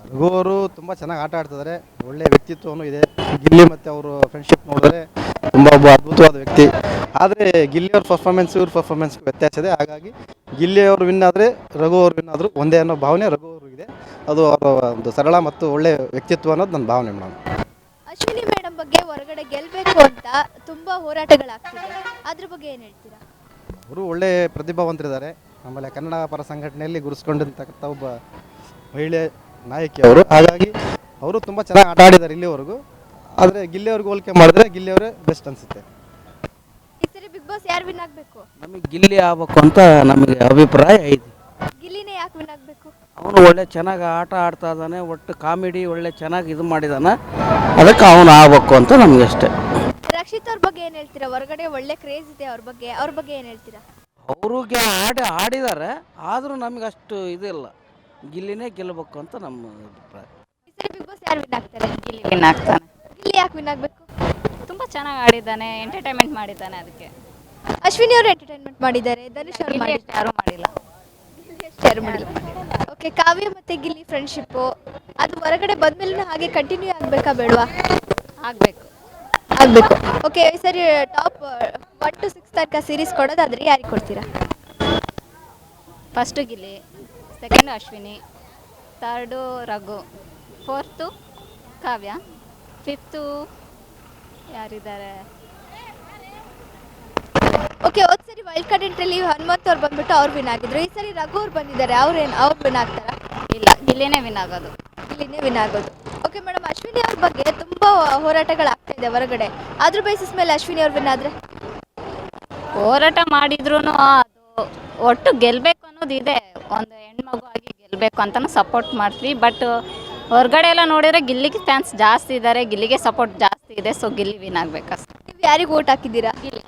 ರಘು ಅವರು ತುಂಬ ಚೆನ್ನಾಗಿ ಆಟ ಆಡ್ತಿದ್ದಾರೆ, ಒಳ್ಳೆಯ ವ್ಯಕ್ತಿತ್ವವೂ ಇದೆ. ಗಿಲ್ಲಿ ಮತ್ತು ಅವರು ಫ್ರೆಂಡ್ಶಿಪ್ ನೋಡಿದ್ರೆ ತುಂಬ ಒಬ್ಬ ಅದ್ಭುತವಾದ ವ್ಯಕ್ತಿ. ಆದರೆ ಗಿಲ್ಲಿ ಅವ್ರ ಪರ್ಫಾರ್ಮೆನ್ಸ್ ಇವ್ರ ಪರ್ಫಾರ್ಮೆನ್ಸ್ಗೂ ವ್ಯತ್ಯಾಸ ಇದೆ. ಹಾಗಾಗಿ ಗಿಲ್ಲಿ ಅವರು ವಿನ್ ಆದರೆ ರಘು ಅವರು ವಿನ್ ಆದರೂ ಒಂದೇ ಅನ್ನೋ ಭಾವನೆ ರಘು ಅವ್ರಿಗಿದೆ. ಅದು ಅವರ ಒಂದು ಸರಳ ಮತ್ತು ಒಳ್ಳೆಯ ವ್ಯಕ್ತಿತ್ವ ಅನ್ನೋದು ನನ್ನ ಭಾವನೆ ಮೇಡಮ್. ಅಶ್ವಿನಿ ಮೇಡಮ್ ಬಗ್ಗೆ ಹೊರಗಡೆ ಗೆಲ್ಬೇಕು ಅಂತ ತುಂಬಾ ಹೋರಾಟಗಳಾಗ್ತಿದೆ. ಅದ್ರ ಬಗ್ಗೆ ಏನ್ ಹೇಳ್ತೀರಾ? ಅವರು ಒಳ್ಳೆ ಪ್ರತಿಭಾವಂತರಿದ್ದಾರೆ. ಆಮೇಲೆ ಕನ್ನಡ ಪರ ಸಂಘಟನೆಯಲ್ಲಿ ಗುರುಸ್ಕೊಂಡಿರ್ತಕ್ಕಂಥ ಒಬ್ಬ ಮಹಿಳೆ ನಾಯಕಿ ಅವರು. ಹಾಗಾಗಿ ಅವರು ತುಂಬ ಚೆನ್ನಾಗಿ ಆಟ ಆಡಿದ್ದಾರೆ ಇಲ್ಲಿವರೆಗೂ. ಆದರೆ ಗಿಲ್ಲಿ ಅವ್ರಿಗೆ ಹೋಲಿಕೆ ಮಾಡಿದ್ರೆ ಗಿಲ್ಲಿ ಅವರೇ ಬೆಸ್ಟ್ ಅನಿಸುತ್ತೆ. ಈ ಸರಿ ಬಿಗ್ ಬಾಸ್ ಯಾರು ವಿನ್ ಆಗ್ಬೇಕು? ನಮಗೆ ಗಿಲ್ಲಿ ಆಗ್ಬೇಕು ಅಂತ ನಮಗೆ ಅಭಿಪ್ರಾಯ ಐತಿ. ಗಿಲ್ಲಿನೇ ಯಾಕೆ ವಿನ್ ಆಗ್ಬೇಕು? ಅವನು ಒಳ್ಳೆ ಚೆನ್ನಾಗಿ ಆಟ ಆಡ್ತಾ ಇದ್ದಾನೆ, ಒಟ್ಟು ಕಾಮಿಡಿ ಒಳ್ಳೆ ಚೆನ್ನಾಗಿ ಇದು ಮಾಡಿದಾನೆ, ಅದಕ್ಕೆ ಅವನು ಆಗ್ಬೇಕು ಅಂತ ನಮಗೆ ಅಷ್ಟೇ. ರಕ್ಷಿತ್ ಅವ್ರ ಬಗ್ಗೆ ಏನ್ ಹೇಳ್ತೀರಾ? ಹೊರಗಡೆ ಒಳ್ಳೆ ಕ್ರೇಜ್ ಇದೆ ಅವ್ರ ಬಗ್ಗೆ ಏನ್ ಹೇಳ್ತೀರಾ? ಅವ್ರಿಗೆ ಆಡಿದ್ದಾರೆ, ಆದರೂ ನಮಗೆ ಅಷ್ಟು ಇದಿಲ್ಲ. ಗಿಲ್ಲಿನೇ ಗೆಲ್ಲಬೇಕು ಅಂತ ನಮ್ಮ ಅಭಿಪ್ರಾಯ. ಈ ಸರಿ ಬಿಗ್ ಬಾಸ್ ಯಾರು ವಿನ್ ಆಗ್ತಾರೆ? ಗಿಲ್ಲಿ ವಿನ್ ಆಗ್ತಾನೆ. ಗಿಲ್ಲಿ ಯಾಕೆ ವಿನ್ ಆಗ್ಬೇಕು? ತುಂಬ ಚೆನ್ನಾಗಿ ಆಡಿದ್ದಾನೆ, ಎಂಟರ್ಟೈನ್ಮೆಂಟ್ ಮಾಡಿದ್ದಾನೆ, ಅದಕ್ಕೆ. ಅಶ್ವಿನಿ ಅವರು ಎಂಟರ್ಟೈನ್ಮೆಂಟ್ ಮಾಡಿದ್ದಾರೆ, ಧನುಷ್ ಅವರು ಯಾರು ಮಾಡಿಲ್ಲ. ಓಕೆ, ಕಾವ್ಯ ಮತ್ತೆ ಗಿಲ್ಲಿ ಫ್ರೆಂಡ್ಶಿಪ್ ಅದು ಹೊರಗಡೆ ಬಂದ್ಮೇಲೆ ಹಾಗೆ ಕಂಟಿನ್ಯೂ ಆಗ್ಬೇಕಾ ಬೇಡವಾ? ಆಗಬೇಕು. ಓಕೆ, ಈ ಸರಿ ಟಾಪ್ 1 to 6 ತನಕ ಸೀರೀಸ್ ಕೊಡೋದಾದ್ರೆ ಯಾರಿಗೆ ಕೊಡ್ತೀರಾ? First Gilli, second Ashwini, 3rd Raghu, 4th ಕಾವ್ಯ, 5th ಯಾರಿದ್ದಾರೆ? ಓಕೆ, ಹೋದ್ ಸರಿ ವೈಲ್ಡ್ ಕಾರ್ಡ್ ಎಂಟ್ರಿಲಿ ಹನುಮಂತ್ ಅವ್ರು ಬಂದ್ಬಿಟ್ಟು ಅವ್ರು ವಿನ್ ಆಗಿದ್ರು. ಈ ಸರಿ ರಘು ಅವ್ರು ಬಂದಿದ್ದಾರೆ, ಅವ್ರು ವಿನ್ ಆಗ್ತಾರಾ? ಇಲ್ಲ, ಗಿಲ್ಲಿನೇ ವಿನ್ ಆಗೋದು. ಓಕೆ ಮೇಡಮ್, ಅಶ್ವಿನಿ ಅವ್ರ ಬಗ್ಗೆ ತುಂಬಾ ಹೋರಾಟಗಳಾಗ್ತಾ ಇದೆ ಹೊರಗಡೆ. ಅದ್ರ ಬೇಸಿಸ್ ಮೇಲೆ ಅಶ್ವಿನಿ ಅವ್ರು ವಿನ್ ಆದ್ರೆ? ಹೋರಾಟ ಮಾಡಿದ್ರು ಅದು ಒಟ್ಟು ಗೆಲ್ಲಬೇಕು ಅನ್ನೋದು ಇದೆ. ಒಂದು ಹೆಣ್ಮಗು ಆಗಿ ಗೆಲ್ಲಬೇಕು ಅಂತಲೂ ಸಪೋರ್ಟ್ ಮಾಡ್ತೀವಿ. ಬಟ್ ಹೊರಗಡೆ ಎಲ್ಲ ನೋಡಿದರೆ ಗಿಲ್ಲಿಗೆ ಫ್ಯಾನ್ಸ್ ಜಾಸ್ತಿ ಇದ್ದಾರೆ, ಗಿಲ್ಲಿಗೆ ಸಪೋರ್ಟ್ ಜಾಸ್ತಿ ಇದೆ. ಸೊ ಗಿಲ್ಲಿ ವಿನ್ ಆಗಬೇಕಷ್ಟೆ. ನೀವು ಯಾರಿಗೆ ವೋಟ್ ಹಾಕಿದ್ದೀರಾ? ಗಿಲ್ಲಿ.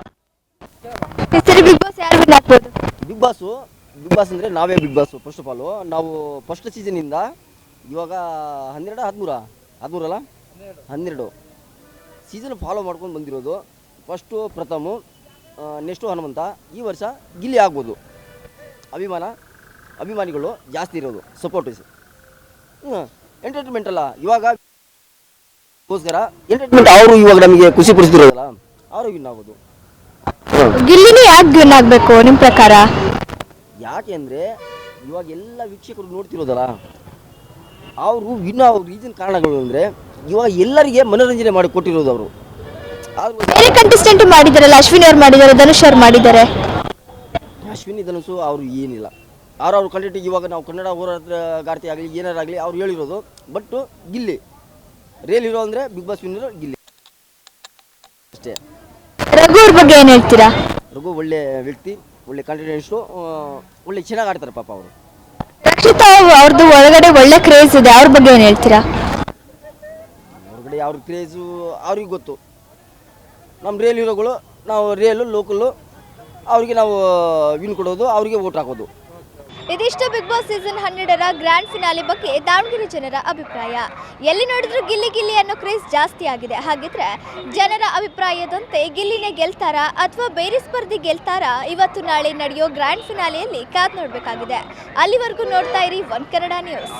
ಈ ಸರಿ ಬಿಗ್ ಬಾಸ್ ಯಾರು ವಿನ್ ಆಗ್ಬೋದು? ಬಿಗ್ ಬಾಸ್ ಅಂದರೆ ನಾವೇ big boss. First of all ನಾವು ಫಸ್ಟ್ ಸೀಸನಿಂದ ಇವಾಗ 12 ಸೀಸನ್ ಫಾಲೋ ಮಾಡ್ಕೊಂಡು ಬಂದಿರೋದು. ಫಸ್ಟು ಪ್ರಥಮ, ನೆಕ್ಸ್ಟು ಹನುಮಂತ, ಈ ವರ್ಷ ಗಿಲ್ಲಿ ಆಗ್ಬೋದು. ಅಭಿಮಾನಿಗಳು ಜಾಸ್ತಿ ಇರೋದು, ಸಪೋರ್ಟಿಸ್. ಎಂಟರ್ಟೈನ್ಮೆಂಟ್ ಅಲ್ಲ ಇವಾಗ ಗೋಸ್ಕರ ಎಂಟರ್ಟೈನ್ಮೆಂಟ್. ಅವರು ಇವಾಗ ನಮಗೆ ಖುಷಿ ಪಡಿಸ್ತಿರೋದಲ್ಲ, ಅವರು ವಿನ್ ಆಗೋದು. ಗಿಲ್ಲಿನೇ ಯಾಕೆ ವಿನ್ ಆಗಬೇಕು ನಿಮ್ಮ ಪ್ರಕಾರ? ಯಾಕೆ ಅಂದರೆ ಇವಾಗ ಎಲ್ಲ ವೀಕ್ಷಕರು ನೋಡ್ತಿರೋದಲ್ಲ, ಅವರು ವಿನ್ ಆಗೋ ರೀಸನ್ ಕಾರಣಗಳು ಅಂದರೆ ಇವಾಗ ಎಲ್ಲರಿಗೆ ಮನೋರಂಜನೆ ಮಾಡಿ ಕೊಟ್ಟಿರೋದು ಅವರು. ಬೇರೆ ಕಂಟೆಸ್ಟೆಂಟ್ ಮಾಡಿದಾರಲ್ಲ, ಅಶ್ವಿನಿ ಅವ್ರು ಮಾಡಿದ್ದಾರೆ, ಧನುಷ್ ಅವ್ರು ಮಾಡಿದ್ದಾರೆ. ಅಶ್ವಿನಿ ಧನುಷು ಅವರು ಏನಿಲ್ಲ, ಅವ್ರ ಕಂಟೆಂಟ್ ಇವಾಗ ನಾವು ಕನ್ನಡ ಹೋರಾಟಗಾರ್ತಿ ಆಗಲಿ ಏನಾರಾಗಲಿ ಅವ್ರು ಹೇಳಿರೋದು. ಬಟ್ ಗಿಲ್ಲಿ ರಿಯಲ್ ಹೀರೋ ಅಂದರೆ ಬಿಗ್ ಬಾಸ್ ವಿನ್ನರು ಗಿಲ್ಲಿ ಅಷ್ಟೇ. ರಘು ಅವ್ರ ಬಗ್ಗೆ ಏನು ಹೇಳ್ತೀರಾ? ರಘು ಒಳ್ಳೆ ವ್ಯಕ್ತಿ, ಒಳ್ಳೆ ಕಾನ್ಫಿಡೆನ್ಸು, ಒಳ್ಳೆ ಚೆನ್ನಾಗಿ ಆಡ್ತಾರೆ ಪಾಪ ಅವರು. ರಕ್ಷಿತಾ ಅವ್ರದ್ದು ಒಳಗಡೆ ಒಳ್ಳೆ ಕ್ರೇಜ್ ಇದೆ, ಅವ್ರ ಬಗ್ಗೆ ಏನು ಹೇಳ್ತೀರಾ? ಹೊರಗಡೆ ಅವ್ರ ಕ್ರೇಜು ಅವ್ರಿಗೆ ಗೊತ್ತು. ನಮ್ಮ ರಿಯಲ್ ಹೀರೋಗಳು, ನಾವು ರಿಯಲು ಲೋಕಲ್ಲು, ಅವ್ರಿಗೆ ನಾವು ವಿನ್ ಕೊಡೋದು, ಅವರಿಗೆ ವೋಟ್ ಹಾಕೋದು. ಇದಿಷ್ಟು ಬಿಗ್ ಬಾಸ್ ಸೀಸನ್ 12ರ ಗ್ರ್ಯಾಂಡ್ ಫಿನಾಲೆ ಬಗ್ಗೆ ದಾವಣಗೆರೆ ಜನರ ಅಭಿಪ್ರಾಯ. ಎಲ್ಲಿ ನೋಡಿದ್ರು ಗಿಲ್ಲಿ ಅನ್ನೋ ಕ್ರೇಜ್ ಜಾಸ್ತಿ ಆಗಿದೆ. ಹಾಗಿದ್ರೆ ಜನರ ಅಭಿಪ್ರಾಯದಂತೆ ಗಿಲ್ಲಿನೇ ಗೆಲ್ತಾರಾ ಅಥವಾ ಬೇರೆ ಸ್ಪರ್ಧಿ ಗೆಲ್ತಾರಾ? ಇವತ್ತು ನಾಳೆ ನಡೆಯೋ ಗ್ರ್ಯಾಂಡ್ ಫಿನಾಲೆಯಲ್ಲಿ ಕಾದ್ ನೋಡಬೇಕಾಗಿದೆ. ಅಲ್ಲಿವರೆಗೂ ನೋಡ್ತಾ ಇರಿ ಒನ್ ಕನ್ನಡ ನ್ಯೂಸ್.